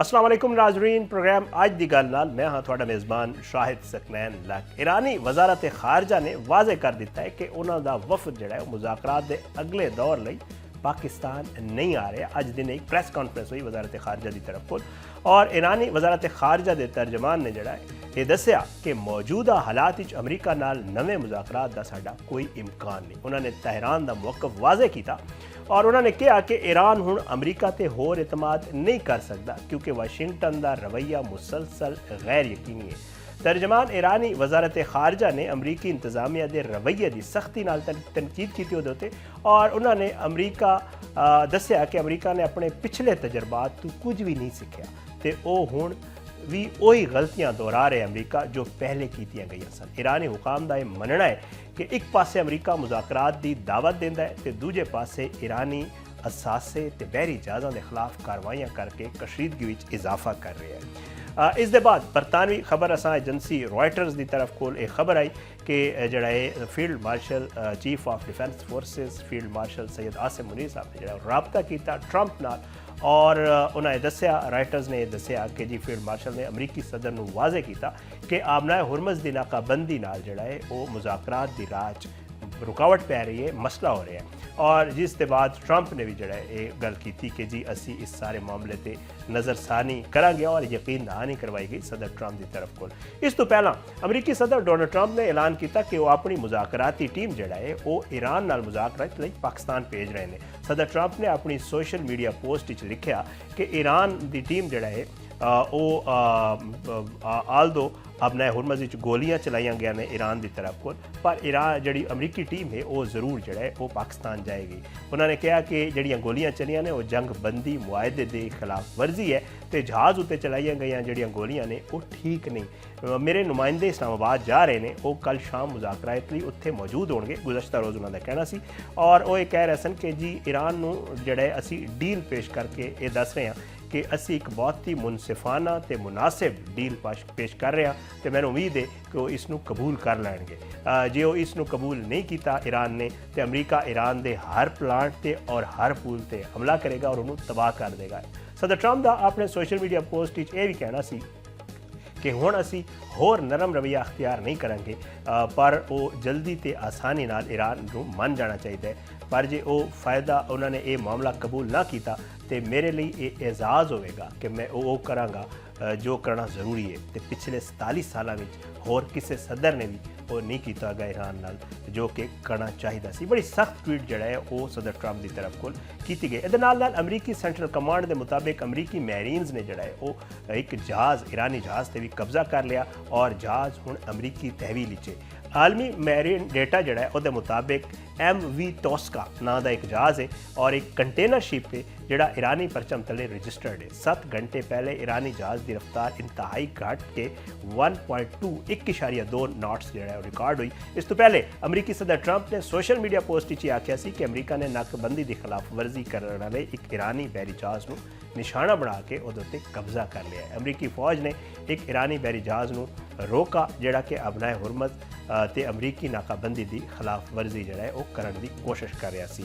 अस्सलाम वालेकुम नाज़रीन, प्रोग्राम आज दी गल नाल मैं हाँ तुहाडा मेज़बान शाहिद सकनैन लक। ईरानी वज़ारत खारजा ने वाज़े कर दिता है कि उन्हों का वफद जिहड़ा मुज़ाकरात दे अगले दौर लई पाकिस्तान नहीं आ रहा। अज दिन एक प्रैस कॉन्फ्रेंस हुई वज़ारत खारजा की तरफ को और ईरानी वज़ारत खारजा के तर्जमान ने जिहड़ा ये दस्सिया कि मौजूदा हालात विच अमरीका नाल नवे मुज़ाकरात का साडा कोई इम्कान नहीं। उन्होंने तहरान का मौक़िफ़ वाज़े किया और उन्होंने कहा कि ईरान हुण अमरीका ते होर इतमाद नहीं कर सकता क्योंकि वाशिंगटन का रवैया मुसलसल गैर यकीनी है। तर्जमान ईरानी वज़ारत खारजा ने अमरीकी इंतजामिया के रवैये की सख्ती नाल तनकीद की उहदे और उन्होंने अमरीका दस्सिया कि अमरीका ने अपने पिछले तजर्बात तो कुछ भी नहीं सीखा तो वह हुण भी वही गलतियां दोहरा रहे अमरीका जो पहले कीतियां गई सन। ईरानी हुकाम का यह मनना है कि एक पासे अमरीका मुज़ाकरात की दावत देंदा है तो दूजे पासे ईरानी असासे ते बहरी जहाज़ों के खिलाफ कार्रवाइयां करके कशीदगी विच इजाफा कर रहे हैं। इस दे बाद बरतानवी खबर असा एजेंसी रॉयटर्स की तरफ को एक खबर आई कि जड़ा field marshal chief of defence forces field marshal Syed Asim Munir साहब ने जड़ा राबता किया ट्रंप नाल और उन्हें दस्सिया राइटर्स ने दस्सिया कि जी फील्ड मार्शल ने अमरीकी सदर नूं वाज़े किया कि आमना हुरमज़ की नाकाबंदी नाल जड़ा है वो मुज़ाकरात की राह रुकावट पै रही है, मसला हो रहा है और जिस के बाद ट्रंप ने भी जड़ा ये गल की कि जी असी इस सारे मामले ते नज़रसानी करांगे और यकीन दहानी करवाई गई सदर ट्रंप की तरफ को। इस तो पहला अमरीकी सदर डोनाल्ड ट्रंप ने ऐलान किया कि वह अपनी मुज़ाकराती टीम जड़ा है वो ईरान नाल मुज़ाकरात लई पाकिस्तान भेज रहे हैं। सदर ट्रंप ने अपनी सोशल मीडिया पोस्ट विच लिखा कि ईरान की टीम जड़ा है आलदो अपने हुरमज़ विच गोलियां चलाइया गया ने ईरान की तरफ को पर ईरान जी अमरीकी टीम है वो जरूर जड़ा है वो पाकिस्तान जाएगी। उन्होंने कहा कि जड़ियाँ गोलियां चलियां ने वो जंग बंदी मुआहदे के खिलाफ वर्जी है तो जहाज़ उत्ते चलाइया गई जड़ियाँ गोलियां ने वो ठीक नहीं। मेरे नुमाइंदे इस्लामाबाद जा रहे हैं वो कल शाम मुज़ाकरात लई उत्थे मौजूद होंगे गुज़श्ता रोज़ उन्होंने कहना सी और वो ये कह रहे सन कि जी ईरान नूं जड़ा असी डील पेश करके ये दस रहे हैं कि असी एक बहुत ही मुनसिफाना तो मुनासिब डील पेश कर रहे हैं तो मैंने उम्मीद है कि वो इसनूं कबूल कर लैणगे। जे वो इसनूं कबूल नहीं किया ईरान ने तो अमरीका ईरान के हर प्लांट ते और हर पुल ते हमला करेगा और उन्होंने तबाह कर देगा। सदर ट्रंप का अपने सोशल मीडिया पोस्ट यह भी कहना सी कि हुण असी होर नरम रवैया अख्तियार नहीं करेंगे पर वो जल्दी ते आसानी नाल ईरान नूं मन जाना चाहिए पर जे वो फ़ायदा उन्होंने ये मामला कबूल ना किया तो मेरे लिए ये एजाज़ होगा कि मैं वो कराँगा जो करना जरूरी है तो पिछले 47 सालों में होर किसी सदर ने भी वो नहीं किया गया ईरान नाल जो कि करना चाहिए सी। बड़ी सख्त ट्वीट जड़ा है वो सदर ट्रंप की तरफ को की गई। ये नाल अमरीकी सेंट्रल कमांड के मुताबिक अमरीकी मैरीन्स ने जड़ा है वो एक जहाज़ ईरानी जहाज़ से भी कब्जा कर लिया और जहाज़ हुण अमरीकी तहवील च आलमी मैरीन डेटा जड़ा है वो मुताबिक MV टॉस्का नाम का एक जहाज़ है और एक कंटेनर शिप है जड़ा ईरानी परचम तले रजिस्टर्ड है। 7 घंटे पहले ईरानी जहाज़ की रफ्तार इंतहाई घट के 1.2 नॉट्स जो है रिकॉर्ड हुई। इस तो पहले अमरीकी सदर ट्रंप ने सोशल मीडिया पोस्ट ही आख्या कि अमरीका ने नाकबंदी की खिलाफ वर्जी करने वाले एक ईरानी बहरी जहाज़ को निशाना बना के उहदे कब्जा कर लिया है। अमरीकी फौज ने एक ईरानी बहरी जहाज़ को रोका जिहड़ा कि अपना हुरमत ते अमरीकी नाकाबंदी की खिलाफ वर्जी जो है वो करने की कोशिश कर रहा सी।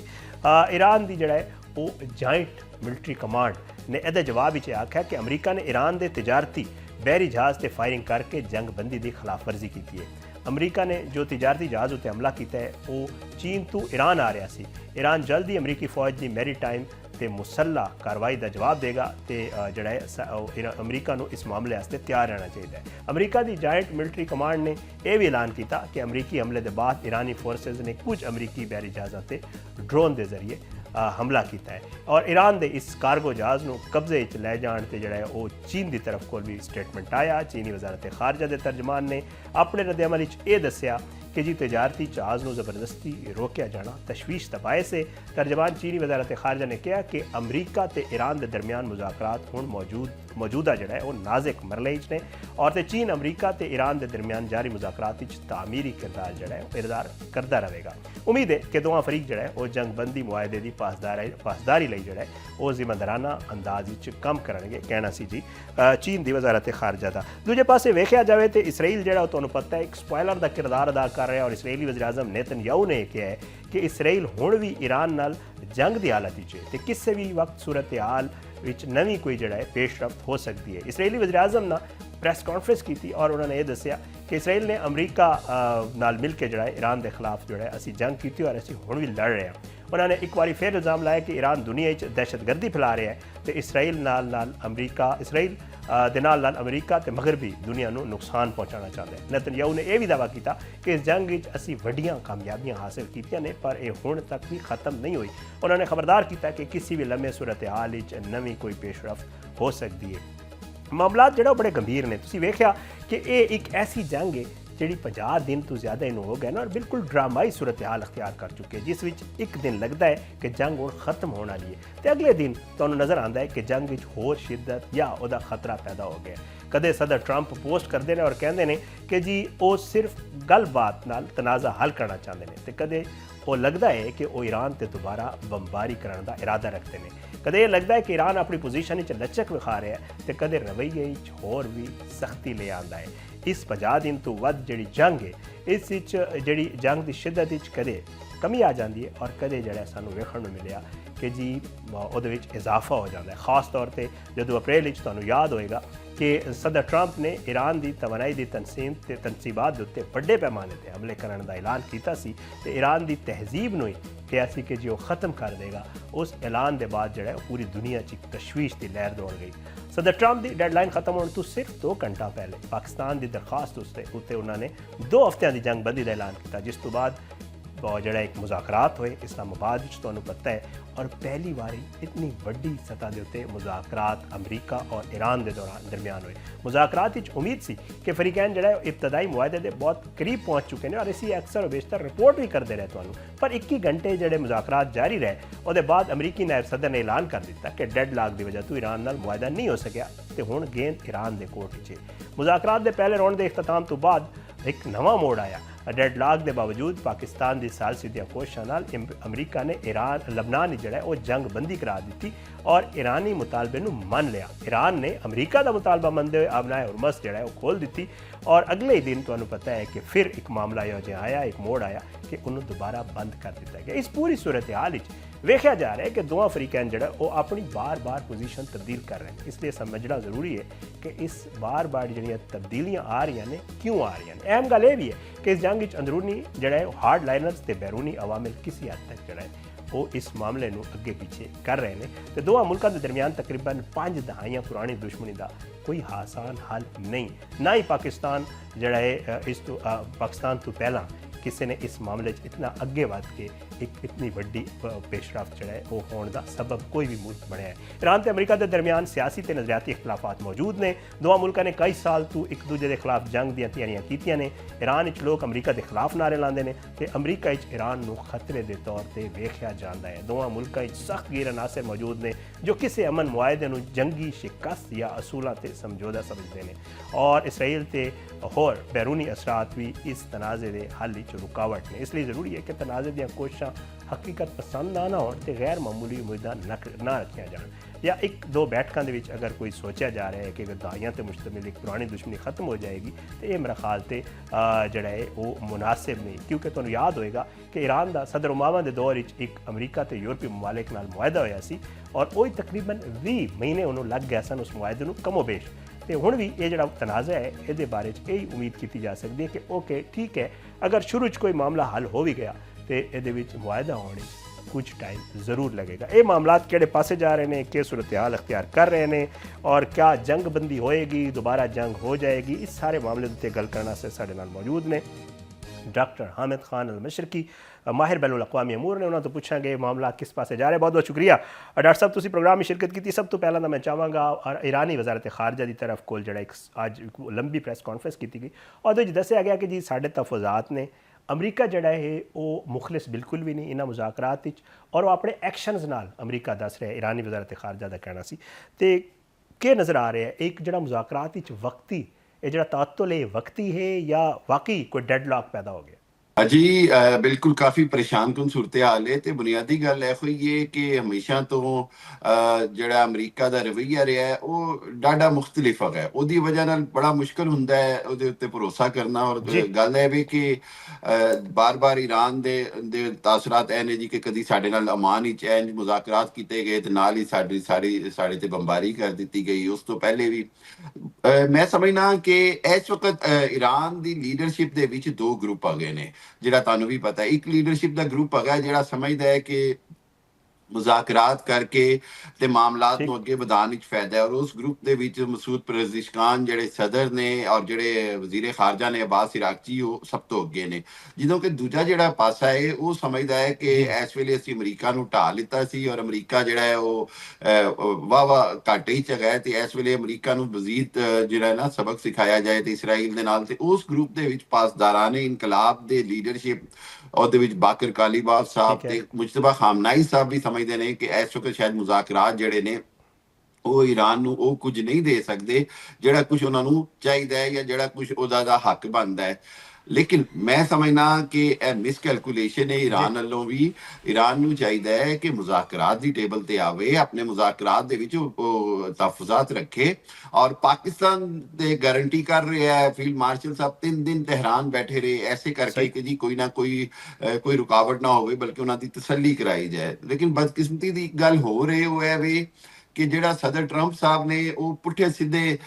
ईरान की जड़ा है वो जॉइंट मिलिट्री कमांड ने यदे जवाब आख्या कि अमरीका ने ईरान के तजारती बहरी जहाज़ से फायरिंग करके जंग बंदी की खिलाफ वर्जी की है। अमरीका ने जो तजारती जहाज़ उत्ते हमला किया है वो चीन तो ईरान आ रहा सी। ईरान जल्द ही अमरीकी फौज की मैरी टाइम ते मुसल्ला कार्रवाई का जवाब देगा तो जड़ा है अमरीका नूं इस मामले वास्ते तैयार रहना चाहिए। अमरीका की जॉइंट मिलिट्री कमांड ने यह भी ऐलान किया कि अमरीकी हमले के बाद ईरानी फोर्सेज ने कुछ अमरीकी बहरी जहाज़ों से ड्रोन के जरिए हमला किया है और ईरान के इस कार्गो जहाज़ को कब्जे लै जाने से जड़ा है वो चीन की तरफ को भी स्टेटमेंट आया। चीनी वजारत खारजा के तर्जमान ने अपने रद्दअमल ये दस्सिया कि जी तजारती जहाज़ को ज़बरदस्ती रोकया जाना तशवीश दा बायस है। तर्जमान चीनी वजारत खारजा ने कहा कि अमरीका तो ईरान के दरमियान मुज़ाकरात हुण मौजूदा जड़ा है वो नाजुक मरले ने और तो चीन अमरीका तो ईरान के दरमियान जारी मुज़ाकरात तामीरी किरदार जड़ा है इरदार करता रहेगा। उम्मीद है कि दोवां फरीक जड़ा है वो जंग बंदी मुआहदे की पासदारी लई जड़ा है वो जिम्मेदाराना अंदाज कम करनगे कहना सी जी चीन की वजारत खारजा का। दूजे पासे वेख्या जाए तो इसराइल जड़ा तुहानूं पता है एक स्पॉयलर का किरदार अदा कर कर रहा है और इसराइली वज़ीर आज़म नेतन्याहू ने कहा है कि इसराइल हुण भी ईरान नाल जंग की हालत विच है ते किसी भी वक्त सूरत हाल विच नवीं कोई जिहड़ा है पेशरफ्त हो सकती है। इसराइली वज़ीर आज़म ना प्रैस कॉन्फ्रेंस की थी और उन्होंने ये दसिया कि इसराइल ने अमरीका नाल मिल के जिहड़ा है ईरान के खिलाफ जो है असीं जंग की और असीं हुण भी लड़ रहे हैं। उन्होंने एक बार फिर इल्ज़ाम लाया कि ईरान दुनिया दहशतगर्दी फैला रहा है तो इसराइल नाल अमरीका इसराइल दे नाल अमरीका ते मगरबी दुनिया को नुकसान पहुँचाना चाहते हैं। नेतन्याहू ने यह भी दावा किया कि इस जंग विच असीं वड्डियां कामयाबियां हासिल कीतियां ने पर यह हुण तक भी खत्म नहीं हुई। उन्होंने खबरदार किया कि किसी भी लम्हे सूरत हाल विच नवीं कोई पेशरफ्त हो सकती है। मामला जो बड़े गंभीर ने तुसीं वेख्या कि ये एक ऐसी जंग है जी 50 दिन तो ज़्यादा इन्हों हो गए ना और बिल्कुल ड्रामाई सूरत हाल अख्तियार कर चुके हैं जिस विच एक दिन लगता है कि जंग और ख़त्म होने वाली है तो अगले दिन तुहानूं नज़र आता है कि जंग विच होर शिद्दत या उहदा खतरा पैदा हो गया। कदे सदर ट्रंप पोस्ट करते हैं और कहते हैं कि जी वो सिर्फ गलबात नाल तनाज़ा हल करना चाहते हैं तो कदे वो लगता है कि वो ईरान ते दोबारा बमबारी करने का इरादा रखते हैं। कदे ये लगता है कि ईरान अपनी पोजीशन लचक विखा रहा है तो कदे रवैये होर भी सख्ती ले आता है। इस 50 दिन तो वध जी जंग है इस जी जंग की शिद्दत कदे कमी आ जाती है और कदे जड़ा सानू वेखण मिलिया कि जी उहदे विच इजाफा हो जाता है। खास तौर पर जो अप्रैल तुहानू याद होएगा कि सदर ट्रंप ने ईरान की तवानाई की तनसीम ते तनसीबात के उत्ते वड्डे पैमाने पर हमले करने का ऐलान किया सी ते ईरान की तहजीब नूं ही कहा सी कि जी वो ख़त्म कर देगा। उस ऐलान के बाद जो पूरी दुनिया च एक तशवीश की लहर दौड़ गई। सदर ट्रंप की डेडलाइन खत्म होने तो सिर्फ 2 घंटा पहले पाकिस्तान की दरखास्त उत्ते उन्होंने 2 हफ्तियां की जंग बंदी का ऐलान किया जिस तो बाद जड़ा एक मुज़ाकरात होए इस्लामाबाद विच तुहानूं पता है और पहली बारी इतनी वड्डी सतह के उत्ते मुज़ाकरात अमरीका और ईरान के दरमियान हुए। मुज़ाकरात विच उम्मीद सी कि फरीकैन जड़ा इब्तदाई मुआहदे के बहुत करीब पहुँच चुके हैं और इसी अक्सर बेशतर रिपोर्ट भी करते रहे तुहानूं पर 21 घंटे जड़े मुज़ाकरात जारी रहे उसके बाद अमरीकी नायब सदर ने ऐलान कर दिता कि डेडलॉक की वजह तो ईरान नाल मुआहदा नहीं हो सकिया तो हुण गेंद ईरान के कोर्ट विच। मुज़ाकरात के पहले राउंड के इख्तिताम तो बाद एक नवा मोड़ आया। डेडलॉक के बावजूद पाकिस्तान की सालसिदियां कोशिशों नाल अमरीका ने लबनान जड़ा वो जंग बंदी करा दी और ईरानी मुतालबे नूं मान लिया। ईरान ने अमरीका का मुतालबा मनते हुए आबनाए हुर्मस जड़ा वो खोल दी और अगले ही दिन तुहानूं पता है कि फिर एक मामला यो जिहा आया एक मोड़ आया कि उन्होंने दोबारा बंद कर दिया गया। इस पूरी सूरत हाल वेख्या जा रहा है कि दोवां अफ्रीकैन जड़ा वो अपनी बार बार पोजीशन तब्दील कर रहे हैं। इसलिए समझना जरूरी है कि इस बार बार जड़ियाँ तब्दीलियाँ आ रही ने क्यों आ रही हैं। अहम गल यह भी है कि इस जंग अंदरूनी जड़ा है हार्ड लाइनर्स ते बैरूनी अवामिल किसी हद तक जड़ा है वो इस मामले नूं अगे पीछे कर रहे हैं तो दोवां मुल्कां के दरमियान तकरीबन 5 दहाइयां पुरानी दुश्मनी का कोई आसान हल नहीं ना ही पाकिस्तान जड़ा है इस तो पाकिस्तान तो पहला किसी ने इस मामले इतना अगे बढ़ के एक इतनी वड्डी पेशरफ्त जड़ा है वो होने का सबब कोई भी मुल्क बनया है। ईरान ते अमरीका के दरमियान सियासी ते नज़रियाती इख्तलाफात मौजूद ने। दोवां मुल्कां ने कई साल तो एक दूजे के खिलाफ जंग दी तैयारियां कीतियां ने। ईरान विच लोग अमरीका के खिलाफ नारे लाते हैं तो अमरीका विच ईरान नूं खतरे के तौर पर वेख्या जाता है। दोवां मुल्कां विच सख्त गिर अनासर मौजूद ने जो किसी अमन मुआहदे नूं जंगी शिकस्त या असूलों से समझौता समझते हैं और इसराइल ते होर बैरूनी असरात भी इस तनाज़े के हल विच रुकावट ने। इसलिए जरूरी है कि तनाज़े दी कोशिशां हकीकत पसंद ना हो तो गैर मामूली उम्मीदां ना रखिया जान या एक दो बैठकों के अगर कोई सोचा जा रहा है कि अगर दहाइयां ते मुश्तमिल एक पुरानी दुश्मनी खत्म हो जाएगी तो ये मेरा ख्याल से जड़ा है वो मुनासिब नहीं। क्योंकि तुहानूं याद होएगा कि ईरान का सदर ओबामा के दौर एक अमरीका ते यूरोपी ममालिक नाल मुआहदा होया सी और वही तकरीबन 20 महीने उन्होंने लग गए सन उस मुआहदे नूं कमोबेश तो हुण भी ये जो तनाज़ा है ये बारे यही उम्मीद की जा सकती है कि ओके ठीक है अगर शुरू कोई मामला हल हो भी गया तो ये मुआहदा होने कुछ टाइम ज़रूर लगेगा। ये मामला किहड़े पासे जा रहे हैं कि सूरत हाल अख्तियार कर रहे हैं और क्या जंग बंदी होएगी दोबारा जंग हो जाएगी इस सारे मामले उत्ते गल करने से साडे नाल मौजूद ने डॉक्टर हामिद खान अल मशरकी माहिर बैनुल अक़वामी अमूर ने उन्होंने तो पूछांगे मामला किस पासे जा रहा है। बहुत बहुत शुक्रिया डॉक्टर साहब तुसीं प्रोग्राम में शिरकत की। सब तो पहला तो मैं चाहांगा और ईरानी वजारत खारजा की तरफ कोल जड़ा अज लंबी प्रैस कॉन्फ्रेंस की गई और दसिया गया कि जी साढ़े तहफ़ुज़ात ने अमरीका जड़ा है वो मुखलिस बिल्कुल भी नहीं इन्हां मुज़ाकरात और वो अपने एक्शनस नाल अमरीका दस रहा है। ईरानी वजारत खारजा का कहना सी ते के नज़र आ रहा है एक जड़ा मुज़ाकरात वक्ती ये जड़ा तातुल है वक्ती है या वाकई कोई डेडलॉक पैदा हो गया। ਅਜੀ ਬਿਲਕੁਲ ਕਾਫੀ ਪਰੇਸ਼ਾਨ ਸੂਰਤ ਹਾਲ ਹੈ ਤੇ ਬੁਨਿਆਦੀ ਗੱਲ ਇਹੋ ਹੀ ਹੈ ਕਿ ਹਮੇਸ਼ਾ ਤੋਂ ਜਿਹੜਾ ਅਮਰੀਕਾ ਦਾ ਰਵੱਈਆ ਰਿਹਾ ਹੈ ਉਹ ਡਾਢਾ ਮੁਖਤਲਿਫ ਹੈ। ਉਹਦੀ ਵਜ੍ਹਾ ਨਾਲ ਬੜਾ ਮੁਸ਼ਕਲ ਹੁੰਦਾ ਹੈ ਉਹਦੇ ਉੱਤੇ ਭਰੋਸਾ ਕਰਨਾ। ਔਰ ਜੀ ਗੱਲ ਇਹ ਵੀ ਕਿ ਬਾਰ-ਬਾਰ ਈਰਾਨ ਦੇ ਤਾਸਰਾਤ ਇਹ ਨੇ ਜੀ ਕਿ ਕਦੀ ਸਾਡੇ ਨਾਲ ਅਮਾਨ ਵਿੱਚ ਇੰਜ ਮੁਜ਼ਾਕਰਾਤ ਕੀਤੇ ਗਏ ਤੇ ਨਾਲ ਹੀ ਸਾਡੇ ਤੇ ਬੰਬਾਰੀ ਕਰ ਦਿੱਤੀ ਗਈ। ਉਸ ਤੋਂ ਪਹਿਲੇ ਵੀ ਮੈਂ ਸਮਝਣਾ ਕਿ ਇਸ ਵਕਤ ਈਰਾਨ ਦੀ ਲੀਡਰਸ਼ਿਪ ਦੇ ਵਿੱਚ ਦੋ ਗਰੁੱਪ ਆ ਗਏ ਨੇ, ਜਿਹੜਾ ਤੁਹਾਨੂੰ ਵੀ ਪਤਾ ਹੈ। ਇੱਕ ਲੀਡਰਸ਼ਿਪ ਦਾ ਗਰੁੱਪ ਹੈਗਾ ਜਿਹੜਾ ਸਮਝਦਾ ਹੈ ਕਿ ਮੁਜ਼ਾਕਰਾਤ ਕਰਕੇ ਤੇ ਮਾਮਲਾਤ ਨੂੰ ਠੀਕ ਅੱਗੇ ਵਧਾਉਣ ਵਿੱਚ ਫਾਇਦਾ ਹੈ। ਔਰ ਉਸ ਗਰੁੱਪ ਦੇ ਵਿੱਚ ਮਸੂਦ ਪਰਜ਼ਿਸ਼ਕਾਨ ਜਿਹੜੇ ਸਦਰ ਨੇ ਔਰ ਜਿਹੜੇ ਵਜ਼ੀਰ ਖਾਰਜਾ ਨੇ ਅਬਾਸ ਇਰਾਕਚੀ, ਉਹ ਸਭ ਤੋਂ ਅੱਗੇ ਨੇ। ਜਦੋਂ ਕਿ ਦੂਜਾ ਜਿਹੜਾ ਪਾਸਾ ਹੈ ਉਹ ਸਮਝਦਾ ਹੈ ਕਿ ਜੀ ਇਸ ਵੇਲੇ ਅਸੀਂ ਅਮਰੀਕਾ ਨੂੰ ਢਾਹ ਲਿੱਤਾ ਸੀ ਔਰ ਅਮਰੀਕਾ ਜਿਹੜਾ ਹੈ ਉਹ ਵਾਹ ਵਾਹ ਘਾਟੇ ਚ ਹੈਗਾ ਤੇ ਇਸ ਵੇਲੇ ਅਮਰੀਕਾ ਨੂੰ ਮਜ਼ੀਦ ਜਿਹੜਾ ਹੈ ਨਾ ਸਬਕ ਸਿਖਾਇਆ ਜਾਏ ਤੇ ਇਸਰਾਈਲ ਦੇ ਨਾਲ। ਤੇ ਉਸ ਗਰੁੱਪ ਦੇ ਵਿੱਚ ਪਾਸਦਾਰਾਨੇ ਇਨਕਲਾਬ ਦੇ ਲੀਡਰਸ਼ਿਪ ਉਹਦੇ ਵਿੱਚ ਬਾਕਰ ਕਾਲੀਬਾਫ ਸਾਹਿਬ ਠੀਕ ਹੈ ਤੇ ਮੁਜਤਬਾ ਖਾਮਨਾਈ ਸਾਹਿਬ ਵੀ ਸਮਝਦੇ ਨੇ ਕਿ ਇਸ ਵਕਤ ਸ਼ਾਇਦ ਮੁਜ਼ਾਕਰਾਤ ਜਿਹੜੇ ਨੇ ਉਹ ਈਰਾਨ ਨੂੰ ਉਹ ਕੁਝ ਨਹੀਂ ਦੇ ਸਕਦੇ ਜਿਹੜਾ ਕੁਝ ਉਹਨਾਂ ਨੂੰ ਚਾਹੀਦਾ ਹੈ ਜਾਂ ਜਿਹੜਾ ਕੁਝ ਉਹਦਾ ਦਾ ਹੱਕ ਬਣਦਾ ਹੈ। ਲੇਕਿਨ ਮੈਂ ਸਮਝਣਾ ਕਿ ਇਹ ਮਿਸਕੈਲਕੂਲੇਸ਼ਨ ਹੈ ਜੀ ਈਰਾਨ ਵੱਲੋਂ ਵੀ। ਈਰਾਨ ਨੂੰ ਚਾਹੀਦਾ ਹੈ ਕਿ ਮੁਜ਼ਾਕਰਾਤ ਦੀ ਟੇਬਲ ਤੇ ਆਵੇ, ਆਪਣੇ ਮੁਜ਼ਾਕਰਾਤ ਦੇ ਵਿੱਚ ਉਹ ਤਹਫਜ਼ਾਤ ਰੱਖੇ। ਔਰ ਪਾਕਿਸਤਾਨ ਦੇ ਗਾਰੰਟੀ ਕਰ ਰਿਹਾ ਹੈ, ਫੀਲਡ ਮਾਰਸ਼ਲ ਸਾਹਿਬ 3 ਦਿਨ ਤਹਿਰਾਨ ਬੈਠੇ ਰਹੇ ਐਸੇ ਕਰਕੇ ਸਹੀ ਕਿ ਜੀ ਕੋਈ ਨਾ ਕੋਈ ਰੁਕਾਵਟ ਨਾ ਹੋਵੇ ਬਲਕਿ ਉਹਨਾਂ ਦੀ ਤਸੱਲੀ ਕਰਾਈ ਜਾਏ। ਲੇਕਿਨ ਬਦਕਿਸਮਤੀ ਦੀ ਗੱਲ ਹੋ ਰਹੀ ਉਹ ਹੈ ਵੀ ਕਿ ਜਿਹੜਾ ਸਦਰ ਟਰੰਪ ਸਾਹਿਬ ਨੇ ਉਹ ਪੁੱਠੇ ਸਿੱਧੇ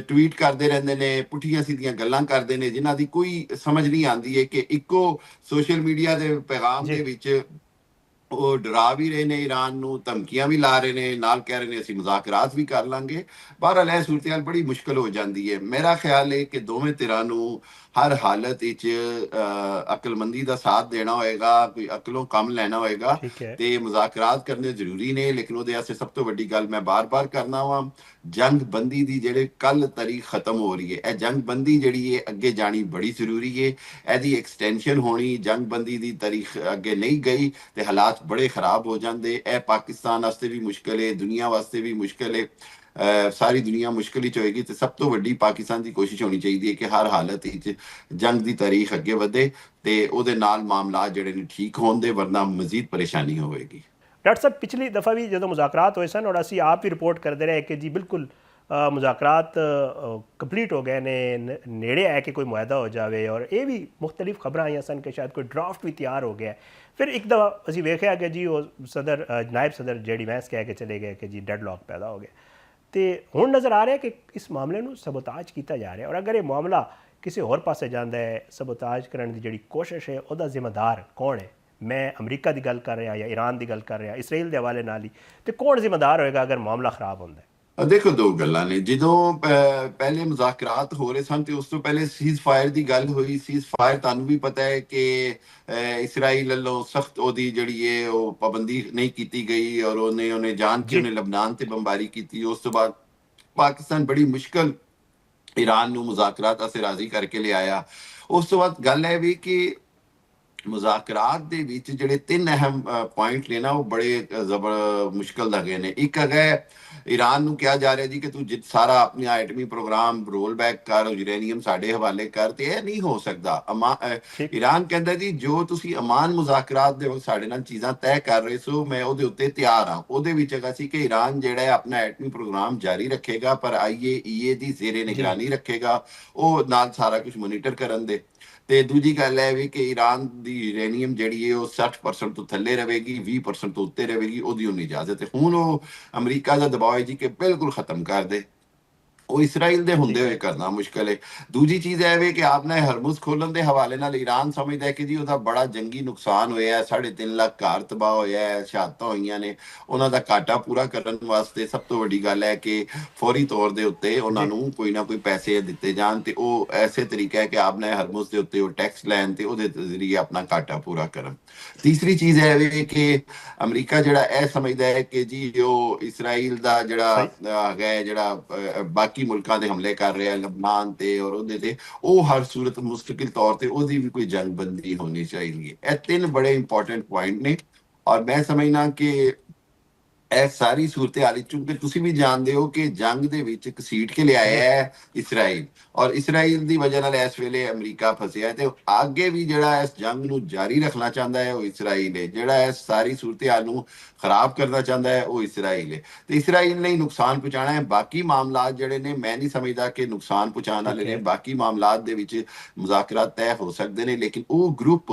ਟਵੀਟ ਕਰਦੇ ਰਹਿੰਦੇ ਨੇ, ਪੁੱਠੀਆਂ ਸਿੱਧੀਆਂ ਗੱਲਾਂ ਕਰਦੇ ਨੇ ਜਿਨ੍ਹਾਂ ਦੀ ਕੋਈ ਸਮਝ ਨਹੀਂ ਆਉਂਦੀ ਹੈ ਕਿ ਇੱਕੋ ਸੋਸ਼ਲ ਮੀਡੀਆ ਦੇ ਪੈਗਾਮ ਜੀ ਦੇ ਵਿੱਚ ਉਹ ਡਰਾ ਵੀ ਰਹੇ ਨੇ ਈਰਾਨ ਨੂੰ, ਧਮਕੀਆਂ ਵੀ ਲਾ ਰਹੇ ਨੇ, ਨਾਲ ਕਹਿ ਰਹੇ ਨੇ ਅਸੀਂ ਮੁਜ਼ਾਕਰਾਤ ਵੀ ਕਰ ਲਾਂਗੇ। ਬਹਰਹਾਲ ਇਹ ਸੂਰਤ-ਏ-ਹਾਲ ਬੜੀ ਮੁਸ਼ਕਲ ਹੋ ਜਾਂਦੀ ਹੈ। ਮੇਰਾ ਖਿਆਲ ਹੈ ਕਿ ਦੋਵੇਂ ਧਿਰਾਂ ਨੂੰ ਹਰ ਹਾਲਤ ਵਿੱਚ ਅਕਲਮੰਦੀ ਦਾ ਸਾਥ ਦੇਣਾ ਹੋਏਗਾ, ਕੋਈ ਅਕਲੋਂ ਕੰਮ ਲੈਣਾ ਹੋਏਗਾ ਠੀਕ ਹੈ ਤੇ ਮੁਜ਼ਾਕਰਾਤ ਕਰਨੇ ਜ਼ਰੂਰੀ ਨੇ। ਲੇਕਿਨ ਉਹਦੇ ਵਾਸਤੇ ਸਭ ਤੋਂ ਵੱਡੀ ਗੱਲ ਮੈਂ ਬਾਰ-ਬਾਰ ਕਰਨਾ ਵਾਂ, ਜੰਗ ਬੰਦੀ ਦੀ ਜਿਹੜੇ ਕੱਲ ਤਾਰੀਖ ਖਤਮ ਹੋ ਰਹੀ ਹੈ, ਇਹ ਜੰਗ ਬੰਦੀ ਜਿਹੜੀ ਹੈ ਅੱਗੇ ਜਾਣੀ ਬੜੀ ਜ਼ਰੂਰੀ ਹੈ। ਇਹਦੀ ਐਕਸਟੈਂਸ਼ਨ ਹੋਣੀ, ਜੰਗ ਬੰਦੀ ਦੀ ਤਾਰੀਖ ਅੱਗੇ ਨਹੀਂ ਗਈ ਤੇ ਹਾਲਾਤ ਬੜੇ ਖਰਾਬ ਹੋ ਜਾਂਦੇ। ਇਹ ਪਾਕਿਸਤਾਨ ਵਾਸਤੇ ਵੀ ਮੁਸ਼ਕਲ ਹੈ, ਦੁਨੀਆ ਵਾਸਤੇ ਵੀ ਮੁਸ਼ਕਲ ਹੈ। ਸਾਰੀ ਦੁਨੀਆ ਮੁਸ਼ਕਲ ਵਿੱਚ ਹੋਏਗੀ ਤੇ ਸਭ ਤੋਂ ਵੱਡੀ ਪਾਕਿਸਤਾਨ ਦੀ ਕੋਸ਼ਿਸ਼ ਹੋਣੀ ਚਾਹੀਦੀ ਹੈ ਕਿ ਹਰ ਹਾਲਤ ਵਿੱਚ ਜੰਗ ਦੀ ਤਾਰੀਖ ਅੱਗੇ ਵਧੇ ਤੇ ਉਹਦੇ ਨਾਲ ਮਾਮਲਾਤ ਜਿਹੜੇ ਨੇ ਠੀਕ ਹੋਣ ਦੇ, ਵਰਨਾ ਮਜ਼ੀਦ ਪਰੇਸ਼ਾਨੀ ਹੋਵੇਗੀ। ਡਾਕਟਰ ਸਾਹਿਬ ਪਿਛਲੀ ਦਫਾ ਵੀ ਜਦੋਂ ਮੁਜ਼ਾਕਰਾਤ ਹੋਏ ਸਨ ਔਰ ਅਸੀਂ ਆਪ ਹੀ ਰਿਪੋਰਟ ਕਰਦੇ ਰਹੇ ਕਿ ਜੀ ਬਿਲਕੁਲ ਮੁਜ਼ਾਕਰਾਤ ਕੰਪਲੀਟ ਹੋ ਗਏ ਨੇ, ਨੇੜੇ ਆਇਆ ਕਿ ਕੋਈ ਮੁਆਹਦਾ ਹੋ ਜਾਵੇ ਔਰ ਇਹ ਵੀ ਮੁਖਤਲਿਫ ਖਬਰਾਂ ਆਈਆਂ ਸਨ ਕਿ ਸ਼ਾਇਦ ਕੋਈ ਡਰਾਫਟ ਵੀ ਤਿਆਰ ਹੋ ਗਿਆ। ਫਿਰ ਇੱਕ ਦਫਾ ਅਸੀਂ ਵੇਖਿਆ ਕਿ ਜੀ ਉਹ ਨਾਇਬ ਸਦਰ ਜਿਹੜੀ ਵੈਂਸ ਕਹਿ ਕੇ ਚਲੇ ਗਏ ਕਿ ਜੀ ਡੈਡਲੌਕ ਪੈਦਾ ਹੋ ਗਿਆ। ਤੇ ਹੁਣ ਨਜ਼ਰ ਆ ਰਿਹਾ ਕਿ ਇਸ ਮਾਮਲੇ ਨੂੰ ਸਬੋਤਾਜ ਕੀਤਾ ਜਾ ਰਿਹਾ ਔਰ ਅਗਰ ਇਹ ਮਾਮਲਾ ਕਿਸੇ ਹੋਰ ਪਾਸੇ ਜਾਂਦਾ ਹੈ, ਸਬੋਤਾਜ ਕਰਨ ਦੀ ਜਿਹੜੀ ਕੋਸ਼ਿਸ਼ ਹੈ ਉਹਦਾ ਜ਼ਿੰਮੇਦਾਰ ਕੌਣ ਹੈ? ਮੈਂ ਅਮਰੀਕਾ ਦੀ ਗੱਲ ਕਰ ਰਿਹਾ ਜਾਂ ਈਰਾਨ ਦੀ ਗੱਲ ਕਰ ਰਿਹਾ, ਇਸਰਾਈਲ ਦੇ ਹਵਾਲੇ ਨਾਲ ਹੀ, ਤੇ ਕੌਣ ਜ਼ਿੰਮੇਦਾਰ ਹੋਏਗਾ ਅਗਰ ਮਾਮਲਾ ਖਰਾਬ ਹੁੰਦਾ ਹੈ? ਦੇਖੋ ਦੋ ਗੱਲਾਂ ਨੇ। ਜਦੋਂ ਪਹਿਲੇ ਮੁਜ਼ਾਕਰਾਤ ਹੋ ਰਹੇ ਸਨ ਤੇ ਉਸ ਤੋਂ ਪਹਿਲੇ ਸੀਜ਼ ਫਾਇਰ ਦੀ ਗੱਲ ਹੋਈ। ਸੀਜ਼ ਫਾਇਰ ਤੁਹਾਨੂੰ ਵੀ ਪਤਾ ਹੈ ਕਿ ਇਸਰਾਈਲ ਵੱਲੋਂ ਸਖਤ ਉਹਦੀ ਜਿਹੜੀ ਹੈ ਉਹ ਪਾਬੰਦੀ ਨਹੀਂ ਕੀਤੀ ਗਈ ਔਰ ਉਹਨੇ ਜਾਣ ਕੇ ਜੀ ਉਹਨੇ ਲਬਨਾਨ ਤੇ ਬੰਬਾਰੀ ਕੀਤੀ। ਉਸ ਤੋਂ ਬਾਅਦ ਪਾਕਿਸਤਾਨ ਬੜੀ ਮੁਸ਼ਕਲ ਈਰਾਨ ਨੂੰ ਮੁਜ਼ਾਕਰਾਤ ਅਸੇ ਰਾਜ਼ੀ ਕਰਕੇ ਲਿਆਇਆ। ਉਸ ਤੋਂ ਬਾਅਦ ਗੱਲ ਹੈ ਵੀ ਕਿ ਮੁਜ਼ਾਕਰਾਤ ਦੇ ਵਿੱਚ ਜਿਹੜੇ 3 ਅਹਿਮ ਪੁਆਇੰਟ ਨੇ ਨਾ ਉਹ ਬੜੇ ਮੁਸ਼ਕਲ ਲੱਗੇ ਨੇ। ਇੱਕ ਹੈਗਾ ਈਰਾਨ ਨੂੰ ਕਿਹਾ ਜਾ ਰਿਹਾ ਜੀ ਕਿ ਤੂੰ ਸਾਰਾ ਆਪਣਾ ਐਟਮੀ ਪ੍ਰੋਗਰਾਮ ਰੋਲ ਬੈਕ ਕਰ, ਯੂਰੇਨੀਅਮ ਸਾਡੇ ਹਵਾਲੇ ਕਰ, ਤੇ ਇਹ ਨਹੀਂ ਹੋ ਸਕਦਾ। ਠੀਕ ਈਰਾਨ ਕਹਿੰਦਾ ਜੀ ਜੋ ਤੁਸੀਂ ਅਮਾਨ ਮੁਜ਼ਾਕਰਾਤ ਦੇ ਵਕਤ ਸਾਡੇ ਨਾਲ ਚੀਜ਼ਾਂ ਤੈਅ ਕਰ ਰਹੇ ਸੋ ਮੈਂ ਉਹਦੇ ਉੱਤੇ ਤਿਆਰ ਹਾਂ। ਉਹਦੇ ਵਿੱਚ ਹੈਗਾ ਸੀ ਕਿ ਈਰਾਨ ਜਿਹੜਾ ਹੈ ਆਪਣਾ ਐਟਮੀ ਪ੍ਰੋਗਰਾਮ ਜਾਰੀ ਰੱਖੇਗਾ ਪਰ IAEA ਦੀ ਜ਼ੇਰੇ ਜੀ ਨਿਗਰਾਨੀ ਰੱਖੇਗਾ, ਉਹ ਨਾਲ ਸਾਰਾ ਕੁਝ ਮੋਨੀਟਰ ਕਰਨ ਦੇ। ਤੇ ਦੂਜੀ ਗੱਲ ਹੈ ਵੀ ਕਿ ਈਰਾਨ ਦੀ ਯੂਰੇਨੀਅਮ ਜਿਹੜੀ ਹੈ ਉਹ 60% ਤੋਂ ਥੱਲੇ ਰਹੇਗੀ, 20% ਤੋਂ ਉੱਤੇ ਰਹੇਗੀ, ਉਹਦੀ ਉਹਨੀ ਇਜਾਜ਼ਤ ਹੈ। ਹੁਣ ਉਹ ਅਮਰੀਕਾ ਦਾ ਦਬਾਅ ਹੈ ਜੀ ਕਿ ਬਿਲਕੁਲ ਖਤਮ ਕਰ ਦੇ, ਉਹ ਇਸਰਾਈਲ ਦੇ ਹੁੰਦੇ ਠੀਕ ਹੋਏ ਹੈ ਕਰਨਾ ਮੁਸ਼ਕਲ ਹੈ। ਦੂਜੀ ਚੀਜ਼ ਇਹ ਵੇ ਕਿ ਆਪਨੇ ਹਰਮੁਜ਼ ਖੋਲਣ ਦੇ ਹਵਾਲੇ ਨਾਲ ਈਰਾਨ ਸਮਝਦਾ ਹੈ ਕਿ ਜੀ ਉਹਦਾ ਬੜਾ ਜੰਗੀ ਨੁਕਸਾਨ ਹੋਇਆ, 3.5 ਲੱਖ ਘਰ ਤਬਾਹ ਹੋਇਆ ਹੈ, ਸ਼ਹਾਦਤਾਂ ਹੋਈਆਂ ਨੇ। ਉਹਨਾਂ ਦਾ ਘਾਟਾ ਪੂਰਾ ਕਰਨ ਵਾਸਤੇ ਸਭ ਤੋਂ ਵੱਡੀ ਗੱਲ ਹੈ ਕਿ ਫੌਰੀ ਤੌਰ ਦੇ ਉੱਤੇ ਉਹਨਾਂ ਜੀ ਨੂੰ ਕੋਈ ਨਾ ਕੋਈ ਪੈਸੇ ਦਿੱਤੇ ਜਾਣ ਤੇ ਉਹ ਐਸੇ ਤਰੀਕਾ ਹੈ ਕਿ ਆਪਨੇ ਹਰਮੁਜ਼ ਦੇ ਉੱਤੇ ਉਹ ਟੈਕਸ ਲੈਣ ਤੇ ਉਹਦੇ ਜ਼ਰੀਏ ਆਪਣਾ ਘਾਟਾ ਪੂਰਾ ਕਰਨ। ਤੀਸਰੀ ਚੀਜ਼ ਇਹ ਵੇ ਕਿ ਅਮਰੀਕਾ ਜਿਹੜਾ ਇਹ ਸਮਝਦਾ ਹੈ ਕਿ ਜੀ ਉਹ ਇਸਰਾਈਲ ਦਾ ਜਿਹੜਾ ਸਹੀ ਹੈਗਾ ਜਿਹੜਾ ਬਾਕੀ ਮੁਲਕਾਂ ਦੇ ਹਮਲੇ ਕਰ ਰਿਹਾ ਲਬਨਾਨ ਤੇ ਔਰ ਉਹਦੇ ਤੇ, ਉਹ ਹਰ ਸੂਰਤ ਮੁਸਤਕਿਲ ਤੌਰ ਤੇ ਉਹਦੀ ਵੀ ਕੋਈ ਜੰਗਬੰਦੀ ਹੋਣੀ ਚਾਹੀਦੀ ਹੈ। ਇਹ 3 ਬੜੇ ਇੰਪੋਰਟੈਂਟ ਪੁਆਇੰਟ ਨੇ ਔਰ ਮੈਂ ਸਮਝਣਾ ਕਿ ਇਹ ਸਾਰੀ ਸੂਰਤ-ਏ-ਹਾਲ ਚੁੰਕਿ ਤੁਸੀਂ ਵੀ ਜਾਣਦੇ ਹੋ ਕਿ ਜੰਗ ਦੇ ਵਿੱਚ ਘਸੀਟ ਕੇ ਲਿਆਇਆ ਜੀ ਹੈ ਇਸਰਾਈਲ, ਔਰ ਇਸਰਾਈਲ ਦੀ ਵਜ੍ਹਾ ਨਾਲ ਇਸ ਵੇਲੇ ਅਮਰੀਕਾ ਫਸਿਆ ਹੈ, ਤੇ ਅੱਗੇ ਵੀ ਜਿਹੜਾ ਇਸ ਜੰਗ ਨੂੰ ਜਾਰੀ ਰੱਖਣਾ ਚਾਹੁੰਦਾ ਹੈ ਉਹ ਇਸਰਾਈਲ ਹੈ, ਜਿਹੜਾ ਇਸ ਸਾਰੀ ਸੂਰਤ-ਏ-ਹਾਲ ਨੂੰ ਖਰਾਬ ਕਰਨਾ ਚਾਹੁੰਦਾ ਹੈ ਉਹ ਇਸਰਾਈਲ ਹੈ, ਤੇ ਇਸਰਾਈਲ ਨੇ ਹੀ ਨੁਕਸਾਨ ਪਹੁੰਚਾਉਣਾ ਹੈ। ਬਾਕੀ ਮਾਮਲਾਤ ਜਿਹੜੇ ਨੇ ਮੈਂ ਨਹੀਂ ਸਮਝਦਾ ਕਿ ਨੁਕਸਾਨ ਪਹੁੰਚਾਉਣ ਵਾਲੇ ਠੀਕ ਨੇ, ਹੈ। ਬਾਕੀ ਮਾਮਲਾਤ ਦੇ ਵਿੱਚ ਮੁਜ਼ਾਕਰਾਤ ਤੈਅ ਹੋ ਸਕਦੇ ਨੇ, ਲੇਕਿਨ ਉਹ ਗਰੁੱਪ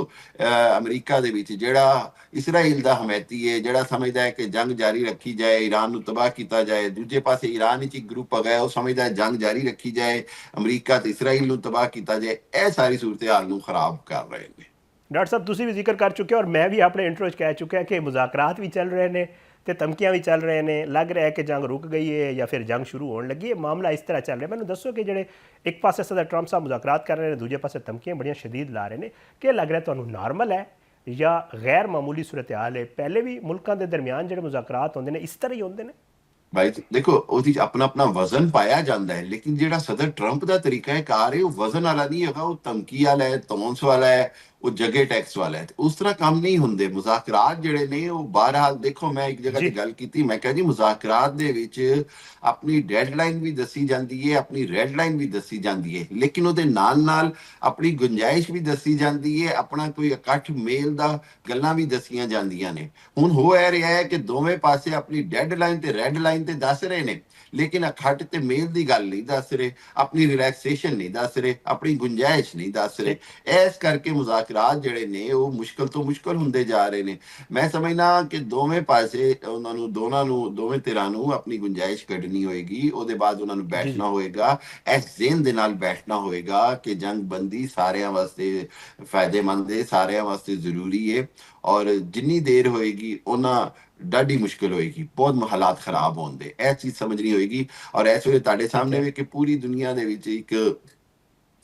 ਅਮਰੀਕਾ ਦੇ ਵਿੱਚ ਜਿਹੜਾ ਇਸਰਾਈਲ ਦਾ ਹਮੈਤੀ ਹੈ, ਜਿਹੜਾ ਸਮਝਦਾ ਹੈ ਕਿ ਜੰਗ ਜਾਰੀ ਰੱਖੀ ਜਾਏ, ਈਰਾਨ ਨੂੰ ਤਬਾਹ ਕੀਤਾ ਜਾਏ, ਦੂਜੇ ਪਾਸੇ ਈਰਾਨ ਵਿੱਚ ਇੱਕ ਗਰੁੱਪ ਹੈਗਾ ਉਹ ਸਮਝਦਾ ਹੈ ਜੰਗ ਜਾਰੀ ਰੱਖੀ ਜਾਏ, ਅਮਰੀਕਾ ਤੇ ਇਸਰਾਈਲ ਨੂੰ ਤਬਾਹ ਕੀਤਾ ਜਾਏ, ਇਹ ਸਾਰੀ ਸੂਰਤ-ਏ-ਹਾਲ ਨੂੰ ਖਰਾਬ ਕਰ ਰਹੇ ਨੇ। ਡਾਕਟਰ ਸਾਹਿਬ ਤੁਸੀਂ ਵੀ ਜ਼ਿਕਰ ਕਰ ਚੁੱਕੇ ਹੋ ਔਰ ਮੈਂ ਵੀ ਆਪਣੇ ਇੰਟਰੋ 'ਚ ਕਹਿ ਚੁੱਕਿਆ ਕਿ ਮੁਜ਼ਾਕਰਾਤ ਵੀ ਚੱਲ ਰਹੇ ਨੇ ਤੇ ਧਮਕੀਆਂ ਵੀ ਚੱਲ ਰਹੇ ਨੇ। ਲੱਗ ਰਿਹਾ ਹੈ ਕਿ ਜੰਗ ਰੁਕ ਗਈ ਹੈ ਜਾਂ ਫਿਰ ਜੰਗ ਸ਼ੁਰੂ ਹੋਣ ਲੱਗੀ ਹੈ। ਮਾਮਲਾ ਇਸ ਤਰ੍ਹਾਂ ਚੱਲ ਰਿਹਾ। ਮੈਨੂੰ ਦੱਸੋ ਕਿ ਜਿਹੜੇ ਇੱਕ ਪਾਸੇ ਸਦਰ ਟਰੰਪ ਸਾਹਿਬ ਮੁਜ਼ਾਕਰਾਤ ਕਰ ਰਹੇ ਨੇ, ਦੂਜੇ ਪਾਸੇ ਧਮਕੀਆਂ ਬੜੀਆਂ ਸ਼ਦੀਦ ਲਾ ਰਹੇ ਨੇ, ਕੀ ਲੱਗ ਰਿਹਾ ਤੁਹਾਨੂੰ ਨਾਰਮਲ ਹੈ ਜਾਂ ਗੈਰ ਮਾਮੂਲੀ ਸੂਰਤ-ਏ-ਹਾਲ ਹੈ? ਪਹਿਲੇ ਵੀ ਮੁਲਕਾਂ ਦੇ ਦਰਮਿਆਨ ਜਿਹੜੇ ਮੁਜ਼ਾਕਰਾਤ ਹੁੰਦੇ ਨੇ ਇਸ ਤਰ੍ਹਾਂ ਹੀ ਹੁੰਦੇ ਨੇ? ਭਾਈ ਦੇਖੋ ਉਹਦੀ ਆਪਣਾ ਆਪਣਾ ਵਜ਼ਨ ਪਾਇਆ ਜਾਂਦਾ ਹੈ, ਲੇਕਿਨ ਜਿਹੜਾ ਸਦਰ ਟਰੰਪ ਦਾ ਤਰੀਕਾ ਹੈ ਕਾਰ ਹੈ ਉਹ ਵਜ਼ਨ ਵਾਲਾ ਨਹੀਂ ਹੈਗਾ, ਉਹ ਧਮਕੀ ਵਾਲਾ ਹੈ, ਤੌਂਸ ਵਾਲਾ ਹੈ, ਉਹ ਜਗੇ ਟੈਕਸ ਵਾਲਾ ਹੈ। ਤੇ ਉਸ ਤਰ੍ਹਾਂ ਕੰਮ ਨਹੀਂ ਹੁੰਦੇ ਮੁਜ਼ਾਕਰਾਤ ਜਿਹੜੇ ਨੇ ਉਹ। ਬਹਰਹਾਲ ਦੇਖੋ ਮੈਂ ਇੱਕ ਜਗ੍ਹਾ ਤੇ ਗੱਲ ਕੀਤੀ, ਮੈਂ ਕਿਹਾ ਜੀ ਮੁਜ਼ਾਕਰਾਤ ਦੇ ਵਿੱਚ ਆਪਣੀ ਡੈਡਲਾਈਨ ਵੀ ਦੱਸੀ ਜਾਂਦੀ ਹੈ, ਆਪਣੀ ਰੈਡ ਲਾਈਨ ਵੀ ਦੱਸੀ ਜਾਂਦੀ ਹੈ, ਲੇਕਿਨ ਉਹਦੇ ਨਾਲ ਨਾਲ ਆਪਣੀ ਗੁੰਜਾਇਸ਼ ਵੀ ਦੱਸੀ ਜਾਂਦੀ ਹੈ, ਆਪਣਾ ਕੋਈ ਇਕੱਠ ਮੇਲ ਦਾ ਗੱਲਾਂ ਵੀ ਦੱਸੀਆਂ ਜਾਂਦੀਆਂ ਨੇ। ਹੁਣ ਹੋ ਇਹ ਰਿਹਾ ਹੈ ਕਿ ਦੋਵੇਂ ਪਾਸੇ ਆਪਣੀ ਡੈਡਲਾਈਨ ਤੇ ਰੈਡ ਲਾਈਨ ਤੇ ਦੱਸ ਰਹੇ ਨੇ, ਲੇਕਿਨ ਇਕੱਠ ਤੇ ਮੇਲ ਦੀ ਗੱਲ ਨਹੀਂ ਦੱਸ ਰਹੇ, ਆਪਣੀ ਰਿਲੈਕਸੇਸ਼ਨ ਨਹੀਂ ਦੱਸ ਰਹੇ, ਆਪਣੀ ਗੁੰਜਾਇਸ਼ ਨਹੀਂ ਦੱਸ ਰਹੇ। ਇਸ ਕਰਕੇ ਮੁਜ਼ਾਕਰਾਤ ਜਿਹੜੇ ਨੇ ਉਹ ਮੁਸ਼ਕਲ ਤੋਂ ਮੁਸ਼ਕਲ ਹੁੰਦੇ ਜਾ ਰਹੇ ਨੇ। ਮੈਂ ਸਮਝਦਾ ਕਿ ਦੋਵੇਂ ਪਾਸੇ ਉਹਨਾਂ ਨੂੰ ਦੋਵੇਂ ਧਿਰਾਂ ਨੂੰ ਆਪਣੀ ਗੁੰਜਾਇਸ਼ ਕੱਢਣੀ ਹੋਏਗੀ, ਉਹਦੇ ਬਾਅਦ ਉਹਨਾਂ ਨੂੰ ਜੀ ਜੀ ਬੈਠਣਾ ਹੋਏਗਾ, ਇਸ ਜ਼ਿਹਨ ਦੇ ਨਾਲ ਬੈਠਣਾ ਹੋਏਗਾ ਕਿ ਜੰਗ ਬੰਦੀ ਸਾਰਿਆਂ ਵਾਸਤੇ ਫਾਇਦੇਮੰਦ ਹੈ, ਸਾਰਿਆਂ ਵਾਸਤੇ ਜ਼ਰੂਰੀ ਹੈ, ਔਰ ਜਿੰਨੀ ਦੇਰ ਹੋਏਗੀ ਉਹਨਾਂ ਡਾਢੀ ਮੁਸ਼ਕਿਲ ਹੋਏਗੀ, ਬਹੁਤ ਹਾਲਾਤ ਖਰਾਬ ਹੋਣ ਦੇ, ਇਹ ਚੀਜ਼ ਸਮਝਣੀ ਹੋਏਗੀ। ਔਰ ਇਸ ਵੇਲੇ ਤੁਹਾਡੇ ਠੀਕ ਸਾਹਮਣੇ ਹੈ। ਵੀ ਕਿ ਪੂਰੀ ਦੁਨੀਆ ਦੇ ਵਿੱਚ ਇੱਕ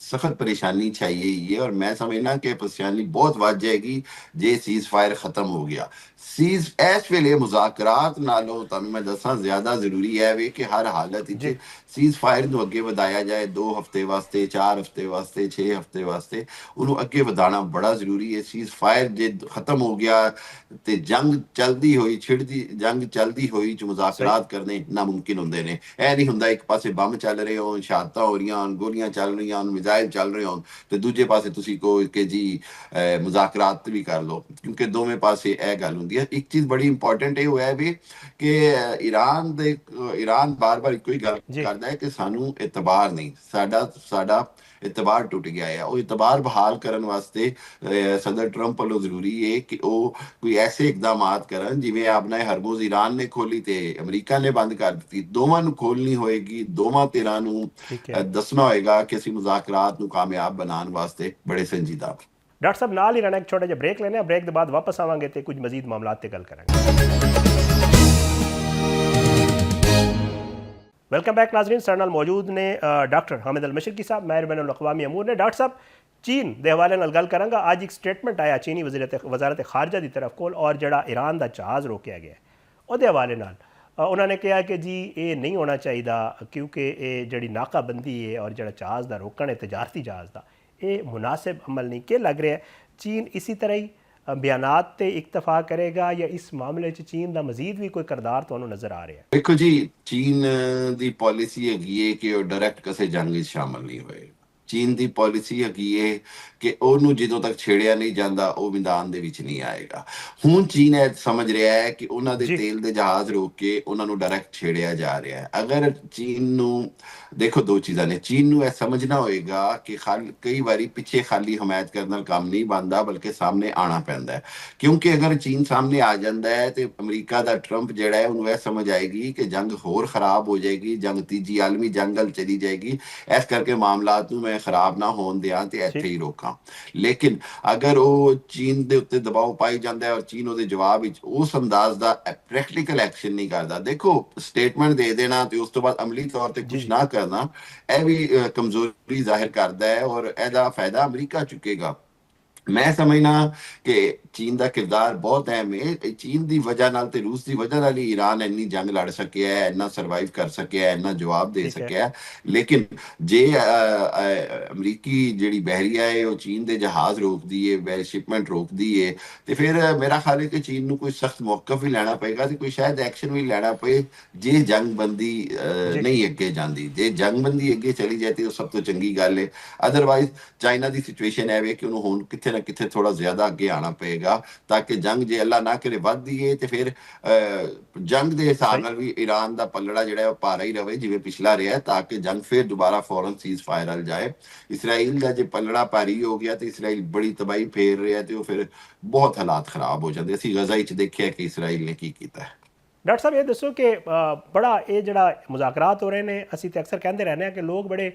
ਸਖਤ ਪਰੇਸ਼ਾਨੀ ਚਾਹੀਏ ਹੀ ਹੈ, ਔਰ ਮੈਂ ਸਮਝਣਾ ਕਿ ਪਰੇਸ਼ਾਨੀ ਬਹੁਤ ਵੱਧ ਜਾਏਗੀ ਜੇ ਸੀਜ਼ ਫਾਇਰ ਖਤਮ ਹੋ ਗਿਆ। ਸੀਜ਼ ਇਸ ਵੇਲੇ ਮੁਜ਼ਾਕਰਾਤ ਨਾਲੋਂ ਤੁਹਾਨੂੰ ਮੈਂ ਦੱਸਾਂ ਜ਼ਿਆਦਾ ਜ਼ਰੂਰੀ ਹੈ ਵੀ ਕਿ ਹਰ ਹਾਲਤ ਵਿੱਚ ਜੀ ਸੀਜ਼ ਫਾਇਰ ਨੂੰ ਅੱਗੇ ਵਧਾਇਆ ਜਾਏ, 2 ਹਫ਼ਤੇ ਵਾਸਤੇ, 4 ਹਫ਼ਤੇ ਵਾਸਤੇ, 6 ਹਫ਼ਤੇ ਵਾਸਤੇ, ਉਹਨੂੰ ਅੱਗੇ ਵਧਾਉਣਾ ਬੜਾ ਜ਼ਰੂਰੀ ਹੈ। ਸੀਜ਼ ਫਾਇਰ ਜੇ ਖਤਮ ਹੋ ਗਿਆ ਤੇ ਜੰਗ ਚਲਦੀ ਹੋਈ ਚ ਸਹੀ। ਮੁਜ਼ਾਕਰਾਤ ਕਰਨੇ ਨਾਮੁਮਕਿਨ ਹੁੰਦੇ ਨੇ। ਇਹ ਨਹੀਂ ਹੁੰਦਾ ਇੱਕ ਪਾਸੇ ਬੰਬ ਚੱਲ ਰਹੇ ਹੋਣ, ਸ਼ਹਾਦਤਾਂ ਹੋ ਰਹੀਆਂ ਹੋਣ, ਗੋਲੀਆਂ ਚੱਲ ਰਹੀਆਂ ਹੋਣ, ਮਿਜ਼ਾਈਲ ਚੱਲ ਰਹੇ ਹੋਣ, ਤੇ ਦੂਜੇ ਪਾਸੇ ਤੁਸੀਂ ਕਹੋ ਕਿ ਜੀ ਮੁਜ਼ਾਕਰਾਤ ਵੀ ਕਰ ਲਓ, ਕਿਉਂਕਿ ਦੋਵੇਂ ਪਾਸੇ ਇਹ ਗੱਲ ਹੁੰਦੀ ਹੈ। ਇੱਕ ਚੀਜ਼ ਬੜੀ ਇੰਪੋਰਟੈਂਟ ਇਹ ਹੋਇਆ ਵੀ ਕਿ ਈਰਾਨ ਬਾਰ-ਬਾਰ ਇੱਕੋ ਹੀ ਗੱਲ ਜੀ ਕਰਦਾ ਹੈ ਕਿ ਸਾਨੂੰ ਇਤਬਾਰ ਨਹੀਂ, ਸਾਡਾ ਇਤਬਾਰ ਟੁੱਟ ਗਿਆ ਹੈ। ਉਹ ਇਤਬਾਰ ਬਹਾਲ ਕਰਨ ਵਾਸਤੇ ਸਦਰ ਟਰੰਪ ਵੱਲੋਂ ਜ਼ਰੂਰੀ ਹੈ ਕਿ ਉਹ ਕੋਈ ਐਸੇ ਇਕਦਾਮਾਤ ਕਰਨ, ਜਿਵੇਂ ਆਪਣਾ ਹਰਮੁਜ਼ ਈਰਾਨ ਨੇ ਖੋਲੀ ਤੇ ਅਮਰੀਕਾ ਨੇ ਬੰਦ ਕਰ ਦਿੱਤੀ, ਦੋਵਾਂ ਨੂੰ ਖੋਲਣੀ ਹੋਏਗੀ, ਦੋਵਾਂ ਧਿਰਾਂ ਨੂੰ ਠੀਕ ਹੈ। ਦੱਸਣਾ ਹੋਏਗਾ ਕਿ ਅਸੀਂ ਮੁਜ਼ਾਕਰਾਤ ਨੂੰ ਕਾਮਯਾਬ ਬਣਾਉਣ ਵਾਸਤੇ ਬੜੇ ਸੰਜੀਦਾ। ਡਾਕਟਰ ਸਾਹਿਬ ਨਾਲ ਹੀ ਰਹਿਣਾ, ਇੱਕ ਛੋਟਾ ਜਿਹਾ ਬ੍ਰੇਕ ਲੈਣੇ ਆ, ਬ੍ਰੇਕ ਦੇ ਬਾਅਦ ਵਾਪਸ ਆਵਾਂਗੇ ਤੇ ਕੁਝ ਮਜ਼ੀਦ ਮਾਮਲਾਤ ਤੇ ਗੱਲ ਕਰਾਂਗੇ। वेलकम बैक नाजरीन। ਸਾਡੇ ਨਾਲ ਮੌਜੂਦ ਨੇ ਡਾਕਟਰ ਹਾਮਿਦ ਅਲ ਮਸ਼ਰਕੀ ਸਾਹਿਬ, ਮਾਹਿਰ ਬੈਨ ਅਲ-ਅक़वामी अमूर ने। डॉक्टर साहब चीन ਦੇ ਹਵਾਲੇ ਨਾਲ ਗੱਲ ਕਰਾਂਗਾ। ਅੱਜ ਇੱਕ ਸਟੇਟਮੈਂਟ ਆਇਆ ਚੀਨੀ ਵਜ਼ਾਰਤ ਖਾਰਜਾ ਦੀ ਤਰਫ ਕੋਲ, ਔਰ ਜਿਹੜਾ ਈਰਾਨ ਦਾ ਜਹਾਜ਼ ਰੋਕਿਆ ਗਿਆ ਉਹਦੇ ਹਵਾਲੇ ਨਾਲ ਉਹਨਾਂ ਨੇ ਕਿਹਾ ਕਿ ਜੀ ਇਹ ਨਹੀਂ ਹੋਣਾ ਚਾਹੀਦਾ, ਕਿਉਂਕਿ ਇਹ ਜਿਹੜੀ ਨਾਕਾਬੰਦੀ ਹੈ ਔਰ ਜਿਹੜਾ ਜਹਾਜ਼ ਦਾ ਰੋਕਣ ਹੈ ਤਜਾਰਤੀ ਜਹਾਜ਼ ਦਾ, ਇਹ ਮੁਨਾਸਿਬ ਅਮਲ ਨਹੀਂ। ਕਿ ਲੱਗ ਰਿਹਾ ਚੀਨ ਇसी तरह ही ਬਿਆਨਾਤ ਤੇ ਇਕਤਫਾ ਕਰੇਗਾ ਜਾਂ ਇਸ ਮਾਮਲੇ 'ਚ ਚੀਨ ਦਾ ਮਜ਼ੀਦ ਵੀ ਕੋਈ ਕਿਰਦਾਰ ਤੁਹਾਨੂੰ ਨਜ਼ਰ ਆ ਰਿਹਾ? ਦੇਖੋ ਜੀ, ਚੀਨ ਦੀ ਪਾਲਿਸੀ ਹੈਗੀ ਹੈ ਕਿ ਉਹ ਡਾਇਰੈਕਟ ਕਿਸੇ ਜੰਗ ਵਿੱਚ ਸ਼ਾਮਲ ਨਹੀਂ ਹੋਏ। ਚੀਨ ਦੀ ਪਾਲਿਸੀ ਹੈਗੀ ਹੈ ਕਿ ਉਹਨੂੰ ਜਦੋਂ ਤੱਕ ਛੇੜਿਆ ਨਹੀਂ ਜਾਂਦਾ ਉਹ ਮੈਦਾਨ ਦੇ ਵਿੱਚ ਨਹੀਂ ਆਏਗਾ। ਹੁਣ ਚੀਨ ਇਹ ਸਮਝ ਰਿਹਾ ਹੈ ਕਿ ਉਹਨਾਂ ਦੇ ਜੀ ਤੇਲ ਦੇ ਜਹਾਜ਼ ਰੋਕ ਕੇ ਉਹਨਾਂ ਨੂੰ ਡਾਇਰੈਕਟ ਛੇੜਿਆ ਜਾ ਰਿਹਾ ਹੈ। ਅਗਰ ਚੀਨ ਨੂੰ ਦੇਖੋ ਦੋ ਚੀਜ਼ਾਂ ਨੇ, ਚੀਨ ਨੂੰ ਇਹ ਸਮਝਣਾ ਹੋਏਗਾ ਕਿ ਕਈ ਵਾਰੀ ਪਿੱਛੇ ਖਾਲੀ ਹਮਾਇਤ ਕਰਨ ਨਾਲ ਕੰਮ ਨਹੀਂ ਬਣਦਾ, ਬਲਕਿ ਸਾਹਮਣੇ ਆਉਣਾ ਪੈਂਦਾ ਹੈ। ਕਿਉਂਕਿ ਅਗਰ ਚੀਨ ਸਾਹਮਣੇ ਆ ਜਾਂਦਾ ਹੈ ਤੇ ਅਮਰੀਕਾ ਦਾ ਟਰੰਪ ਜਿਹੜਾ ਹੈ ਉਹਨੂੰ ਇਹ ਸਮਝ ਆਏਗੀ ਕਿ ਜੰਗ ਹੋਰ ਖਰਾਬ ਹੋ ਜਾਏਗੀ, ਜੰਗ ਤੀਜੀ ਆਲਮੀ ਜੰਗ ਵੱਲ ਚਲੀ ਜਾਏਗੀ। ਇਸ ਕਰਕੇ ਮਾਮਲਾਤ ਨੂੰ ਮੈਂ ਖਰਾਬ ਨਾ ਹੋਣ ਦਿਆਂ ਤੇ ਇੱਥੇ ਹੀ ਰੋਕਾਂ। ਲੇਕਿਨ ਅਗਰ ਉਹ ਚੀਨ ਦੇ ਉੱਤੇ ਦਬਾਅ ਪਾਈ ਜਾਂਦਾ ਹੈ ਔਰ ਚੀਨ ਉਹਦੇ ਜਵਾਬ ਵਿੱਚ ਉਸ ਅੰਦਾਜ਼ ਦਾ ਪ੍ਰੈਕਟੀਕਲ ਐਕਸ਼ਨ ਨਹੀਂ ਕਰਦਾ, ਦੇਖੋ ਸਟੇਟਮੈਂਟ ਦੇ ਦੇਣਾ ਤੇ ਉਸ ਤੋਂ ਬਾਅਦ ਅਮਲੀ ਤੌਰ ਤੇ ਕੁਝ ਨਾ ਕਰਨਾ, ਇਹ ਵੀ ਕਮਜ਼ੋਰੀ ਜ਼ਾਹਿਰ ਕਰਦਾ ਹੈ ਔਰ ਇਹਦਾ ਫਾਇਦਾ ਅਮਰੀਕਾ ਚੁੱਕੇਗਾ। ਮੈਂ ਸਮਝਣਾ ਕਿ ਚੀਨ ਦਾ ਕਿਰਦਾਰ ਬਹੁਤ ਅਹਿਮ ਹੈ। ਚੀਨ ਦੀ ਵਜ੍ਹਾ ਨਾਲ ਤੇ ਰੂਸ ਦੀ ਵਜ੍ਹਾ ਨਾਲ ਹੀ ਈਰਾਨ ਇੰਨੀ ਜੰਗ ਲੜ ਸਕਿਆ ਹੈ, ਇੰਨਾ ਸਰਵਾਈਵ ਕਰ ਸਕਿਆ ਹੈ, ਇੰਨਾ ਜਵਾਬ ਦੇ ਠੀਕ ਹੈ। ਸਕਿਆ ਹੈ। ਲੇਕਿਨ ਜੇ ਅਮਰੀਕੀ ਜਿਹੜੀ ਬਹਿਰੀਆ ਹੈ ਉਹ ਚੀਨ ਦੇ ਜਹਾਜ਼ ਰੋਕਦੀ ਹੈ, ਸ਼ਿਪਮੈਂਟ ਰੋਕਦੀ ਹੈ, ਤੇ ਫਿਰ ਮੇਰਾ ਖਿਆਲ ਹੈ ਕਿ ਚੀਨ ਨੂੰ ਕੋਈ ਸਖਤ ਮੌਕਫ ਵੀ ਲੈਣਾ ਪਏਗਾ ਤੇ ਕੋਈ ਸ਼ਾਇਦ ਐਕਸ਼ਨ ਵੀ ਲੈਣਾ ਪਏ ਜੇ ਜੰਗਬੰਦੀ ਜੀ ਨਹੀਂ ਅੱਗੇ ਜਾਂਦੀ। ਜੇ ਜੰਗਬੰਦੀ ਅੱਗੇ ਚਲੀ ਜਾਏ ਤੇ ਉਹ ਸਭ ਤੋਂ ਚੰਗੀ ਗੱਲ ਹੈ। ਅਦਰਵਾਈਜ਼ ਚਾਈਨਾ ਦੀ ਸਿਚੁਏਸ਼ਨ ਹੈ ਵੇ ਕਿ ਉਹਨੂੰ ਹੁਣ ਕਿੱਥੇ ਨਾ ਕਿੱਥੇ ਥੋੜਾ ਜ਼ਿਆਦਾ ਅੱਗੇ ਆਉਣਾ ਪਏਗਾ, ਤਾਂ ਕਿ ਜੰਗ ਜੇ ਅੱਲਾ ਨਾ ਕਰੇ ਵੱਧਦੀ ਹੈ ਤੇ ਫਿਰ ਜੰਗ ਦੇ ਹਿਸਾਬ ਸਹੀ। ਨਾਲ ਵੀ ਈਰਾਨ ਦਾ ਪੱਲੜਾ ਜਿਹੜਾ ਉਹ ਭਾਰਾ ਹੀ ਰਵੇ ਜਿਵੇਂ ਪਿਛਲਾ ਰਿਹਾ, ਤਾਂ ਕਿ ਜੰਗ ਫਿਰ ਦੁਬਾਰਾ ਫੌਰਨ ਸੀਜ਼ ਫਾਇਰ ਵੱਲ ਜਾਏ। ਇਸਰਾਈਲ ਦਾ ਜੇ ਪੱਲੜਾ ਭਾਰੀ ਹੋ ਗਿਆ ਤੇ ਇਸਰਾਈਲ ਬੜੀ ਤਬਾਹੀ ਫੇਰ ਰਿਹਾ ਤੇ ਉਹ ਫਿਰ ਬਹੁਤ ਹਾਲਾਤ ਖਰਾਬ ਹੋ ਜਾਂਦੇ। ਅਸੀਂ ਗਜ਼ਾ ਵਿੱਚ ਦੇਖਿਆ ਕਿ ਇਸਰਾਈਲ ਨੇ ਕੀ ਕੀਤਾ ਹੈ। ਡਾਕਟਰ ਸਾਹਿਬ ਇਹ ਦੱਸੋ ਕਿ ਬੜਾ ਇਹ ਜਿਹੜਾ ਮੁਜ਼ਾਕਰਾਤ ਹੋ ਰਹੇ ਨੇ, ਅਸੀਂ ਤੇ ਅਕਸਰ ਕਹਿੰਦੇ ਰਹਿੰਦੇ ਹਾਂ ਕਿ ਲੋਕ ਬੜੇ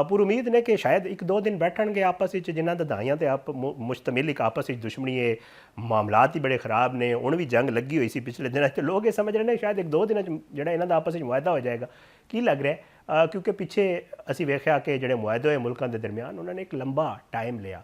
ਪੁਰ ਉਮੀਦ ਨੇ ਕਿ ਸ਼ਾਇਦ 1-2 ਦਿਨ ਬੈਠਣਗੇ ਆਪਸ ਵਿੱਚ, ਜਿਨ੍ਹਾਂ ਦਾ ਦਾਈਆਂ ਤੇ ਮੁਸ਼ਤਮਿਲ ਇੱਕ ਆਪਸ ਵਿੱਚ ਦੁਸ਼ਮਣੀ ਹੈ, ਮਾਮਲਾਤ ਹੀ ਬੜੇ ਖਰਾਬ ਨੇ, ਹੁਣ ਵੀ ਜੰਗ ਲੱਗੀ ਹੋਈ ਸੀ ਪਿਛਲੇ ਦਿਨਾਂ 'ਚ, ਲੋਕ ਇਹ ਸਮਝ ਰਹੇ ਨੇ ਸ਼ਾਇਦ 1-2 ਦਿਨਾਂ 'ਚ ਜਿਹੜਾ ਇਹਨਾਂ ਦਾ ਆਪਸ ਵਿੱਚ ਮੁਆਹਦਾ ਹੋ ਜਾਏਗਾ। ਕੀ ਲੱਗ ਰਿਹਾ? ਕਿਉਂਕਿ ਪਿੱਛੇ ਅਸੀਂ ਵੇਖਿਆ ਕਿ ਜਿਹੜੇ ਮੁਆਹਦੇ ਹੋਏ ਮੁਲਕਾਂ ਦੇ ਦਰਮਿਆਨ ਉਹਨਾਂ ਨੇ ਇੱਕ ਲੰਬਾ ਟਾਈਮ ਲਿਆ।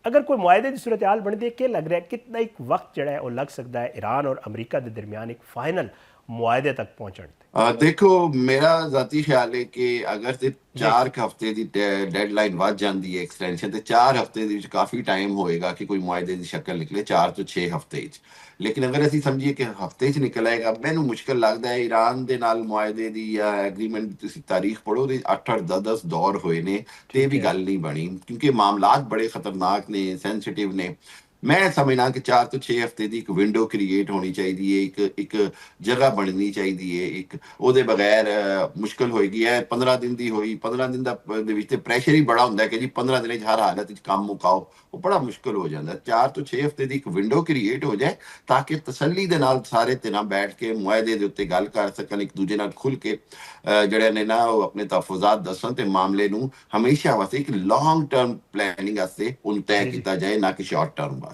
अगर कोई मुआहदे की सूरत हाल बनती है, क्या लग रहा है कितना एक वक्त जो है वो लग सकता है ईरान और अमरीका के दरमियान एक फाइनल मुआहदे तक पहुँचने ते? ਦੇਖੋ ਮੇਰਾ ਜ਼ਾਤੀ ਖਿਆਲ ਹੈ ਕਿ ਅਗਰ ਤੇ जी 4 ਹਫ਼ਤੇ ਦੀ ਡੈਡਲਾਈਨ ਵੱਧ ਜਾਂਦੀ ਹੈ ਐਕਸਟੈਂਸ਼ਨ, ਤੇ 4 ਹਫ਼ਤੇ ਦੇ ਵਿੱਚ ਕਾਫੀ ਟਾਈਮ ਹੋਏਗਾ ਕਿ ਕੋਈ ਮੁਆਹਦੇ ਦੀ ਸ਼ਕਲ ਨਿਕਲੇ 4 ਤੋਂ 6 ਹਫ਼ਤੇ ਵਿੱਚ। ਲੇਕਿਨ ਅਗਰ ਅਸੀਂ ਸਮਝੀਏ ਕਿ ਹਫ਼ਤੇ 'ਚ ਨਿਕਲ ਆਏਗਾ, ਮੈਨੂੰ ਮੁਸ਼ਕਿਲ ਲੱਗਦਾ ਹੈ। ਈਰਾਨ ਦੇ ਨਾਲ ਮੁਆਹਦੇ ਦੀ ਜਾਂ ਐਗਰੀਮੈਂਟ ਦੀ ਤੁਸੀਂ ਤਾਰੀਖ ਪੜ੍ਹੋ ਤੇ 8-8 10-10 ਦੌਰ ਹੋਏ ਨੇ ਤੇ ਇਹ ठीक ਵੀ है। ਗੱਲ ਨਹੀਂ ਬਣੀ, ਕਿਉਂਕਿ ਮਾਮਲਾਤ ਬੜੇ ਖਤਰਨਾਕ ਨੇ, ਸੈਂਸਿਟਿਵ ਨੇ। ਮੈਂ ਸਮਝਣਾ ਕਿ 4 ਤੋਂ 6 ਹਫ਼ਤੇ ਦੀ ਇੱਕ ਵਿੰਡੋ ਕ੍ਰੀਏਟ ਹੋਣੀ ਚਾਹੀਦੀ ਹੈ, ਇੱਕ ਜਗ੍ਹਾ ਬਣਨੀ ਚਾਹੀਦੀ ਹੈ। ਇੱਕ ਉਹਦੇ ਬਗੈਰ ਮੁਸ਼ਕਲ ਹੋਏਗੀ। ਹੈ 15 ਦਿਨ ਦੀ ਹੋਈ, 15 ਦਿਨ ਦੇ ਵਿੱਚ ਤੇ ਪ੍ਰੈਸ਼ਰ ਹੀ ਬੜਾ ਹੁੰਦਾ ਕਿ ਜੀ 15 ਦਿਨ 'ਚ ਹਰ ਹਾਲਤ ਵਿੱਚ ਕੰਮ ਮੁਕਾਓ, ਉਹ ਬੜਾ ਮੁਸ਼ਕਲ ਹੋ ਜਾਂਦਾ। 4 ਤੋਂ 6 ਹਫ਼ਤੇ ਦੀ ਇੱਕ ਵਿੰਡੋ ਕ੍ਰੀਏਟ ਹੋ ਜਾਏ ਤਾਂ ਕਿ ਤਸੱਲੀ ਦੇ ਨਾਲ ਸਾਰੇ ਧਿਰਾਂ ਬੈਠ ਕੇ ਮੁਆਹਦੇ ਦੇ ਉੱਤੇ ਗੱਲ ਕਰ ਸਕਣ, ਇੱਕ ਦੂਜੇ ਨਾਲ ਖੁੱਲ ਕੇ ਜਿਹੜੇ ਨੇ ਨਾ ਉਹ ਆਪਣੇ ਤਹਫੁਜ਼ਾਤ ਦੱਸਣ ਤੇ ਮਾਮਲੇ ਨੂੰ ਹਮੇਸ਼ਾ ਵਾਸਤੇ ਇੱਕ ਲੌਂਗ ਟਰਮ ਪਲੈਨਿੰਗ ਵਾਸਤੇ ਉਹਨੂੰ ਤੈਅ जी जी। ਕੀਤਾ ਜਾਏ, ਨਾ ਕਿ ਸ਼ਾਰਟ ਟਰਮ ਵਾਸਤੇ।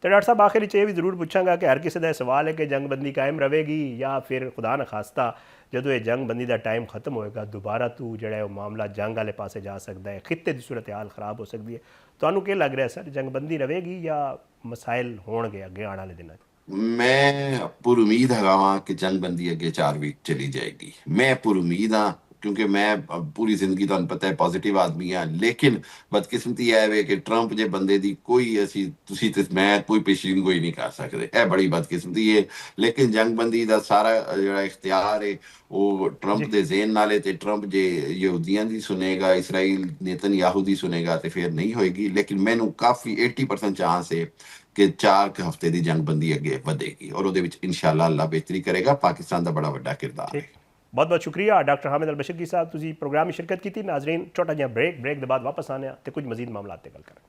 तो डॉक्टर साहब आखिर ये भी जरूर पूछांगा कि हर किसी का सवाल है कि जंगबंदी कायम रहेगी या फिर खुदा न खास्ता जो ये जंगबंदी का टाइम खत्म होएगा दोबारा तू जो है वो मामला जंग वाले पासे जा सकता है, खित्ते की सूरत हाल खराब हो सकती है। तो क्या लग रहा है सर, जंगबंदी रहेगी या मसाइल होणगे अगे आने वाले दिनों? ਮੈਂ ਪੁਰ ਉਮੀਦ ਹੈਗਾ ਵਾਂ ਕਿ ਜੰਗਬੰਦੀ ਅੱਗੇ 4 ਵੀਕ ਚਲੀ ਜਾਏਗੀ। ਮੈਂ ਪੁਰ ਉਮੀਦ ਹਾਂ, ਕਿਉਂਕਿ ਮੈਂ ਪੂਰੀ ਜ਼ਿੰਦਗੀ ਤੁਹਾਨੂੰ ਪਤਾ ਹੈ ਪੋਜ਼ਿਟਿਵ ਆਦਮੀ ਹਾਂ। ਲੇਕਿਨ ਬਦਕਿਸਮਤੀ ਇਹ ਵੇ ਕਿ ਟਰੰਪ ਜੇ ਬੰਦੇ ਦੀ ਕੋਈ ਤੁਸੀਂ ਤੇ ਮੈਂ ਕੋਈ ਪੇਸ਼ੀਨ ਕੋਈ ਨਹੀਂ ਕਰ ਸਕਦੇ, ਇਹ ਬੜੀ ਬਦਕਿਸਮਤੀ ਹੈ। ਲੇਕਿਨ ਜੰਗਬੰਦੀ ਦਾ ਸਾਰਾ ਜਿਹੜਾ ਇਖਤਿਆਰ ਹੈ ਉਹ ਟਰੰਪ जी ਦੇ ਜ਼ੇਨ ਨਾਲ ਹੈ, ਤੇ ਟਰੰਪ ਜੇ ਯਹੂਦੀਆਂ ਦੀ ਸੁਣੇਗਾ, ਇਸਰਾਈਲ ਨੇਤਨਯਾਹੂ ਦੀ ਸੁਣੇਗਾ ਤੇ ਫਿਰ ਨਹੀਂ ਹੋਏਗੀ। ਲੇਕਿਨ ਮੈਨੂੰ ਕਾਫੀ 80% ਚਾਂਸ ਹੈ ਕਿ 4 ਹਫ਼ਤੇ ਦੀ ਜੰਗਬੰਦੀ ਅੱਗੇ ਵਧੇਗੀ ਔਰ ਉਹਦੇ ਵਿੱਚ ਇਨਸ਼ਾਅੱਲਾ ਅੱਲਾ ਬਿਹਤਰੀ ਕਰੇਗਾ। ਪਾਕਿਸਤਾਨ ਦਾ ਬੜਾ ਵੱਡਾ ਕਿਰਦਾਰ ਹੈ। ठीक। बहुत बहुत शुक्रिया डॉक्टर हामिद अल बशीर साहब, तुसी प्रोग्राम में शिरकत की थी। नाजरीन छोटा जिहा ब्रेक के बाद वापस आने ते कुछ मजीद मामलात ते गल करेंगे।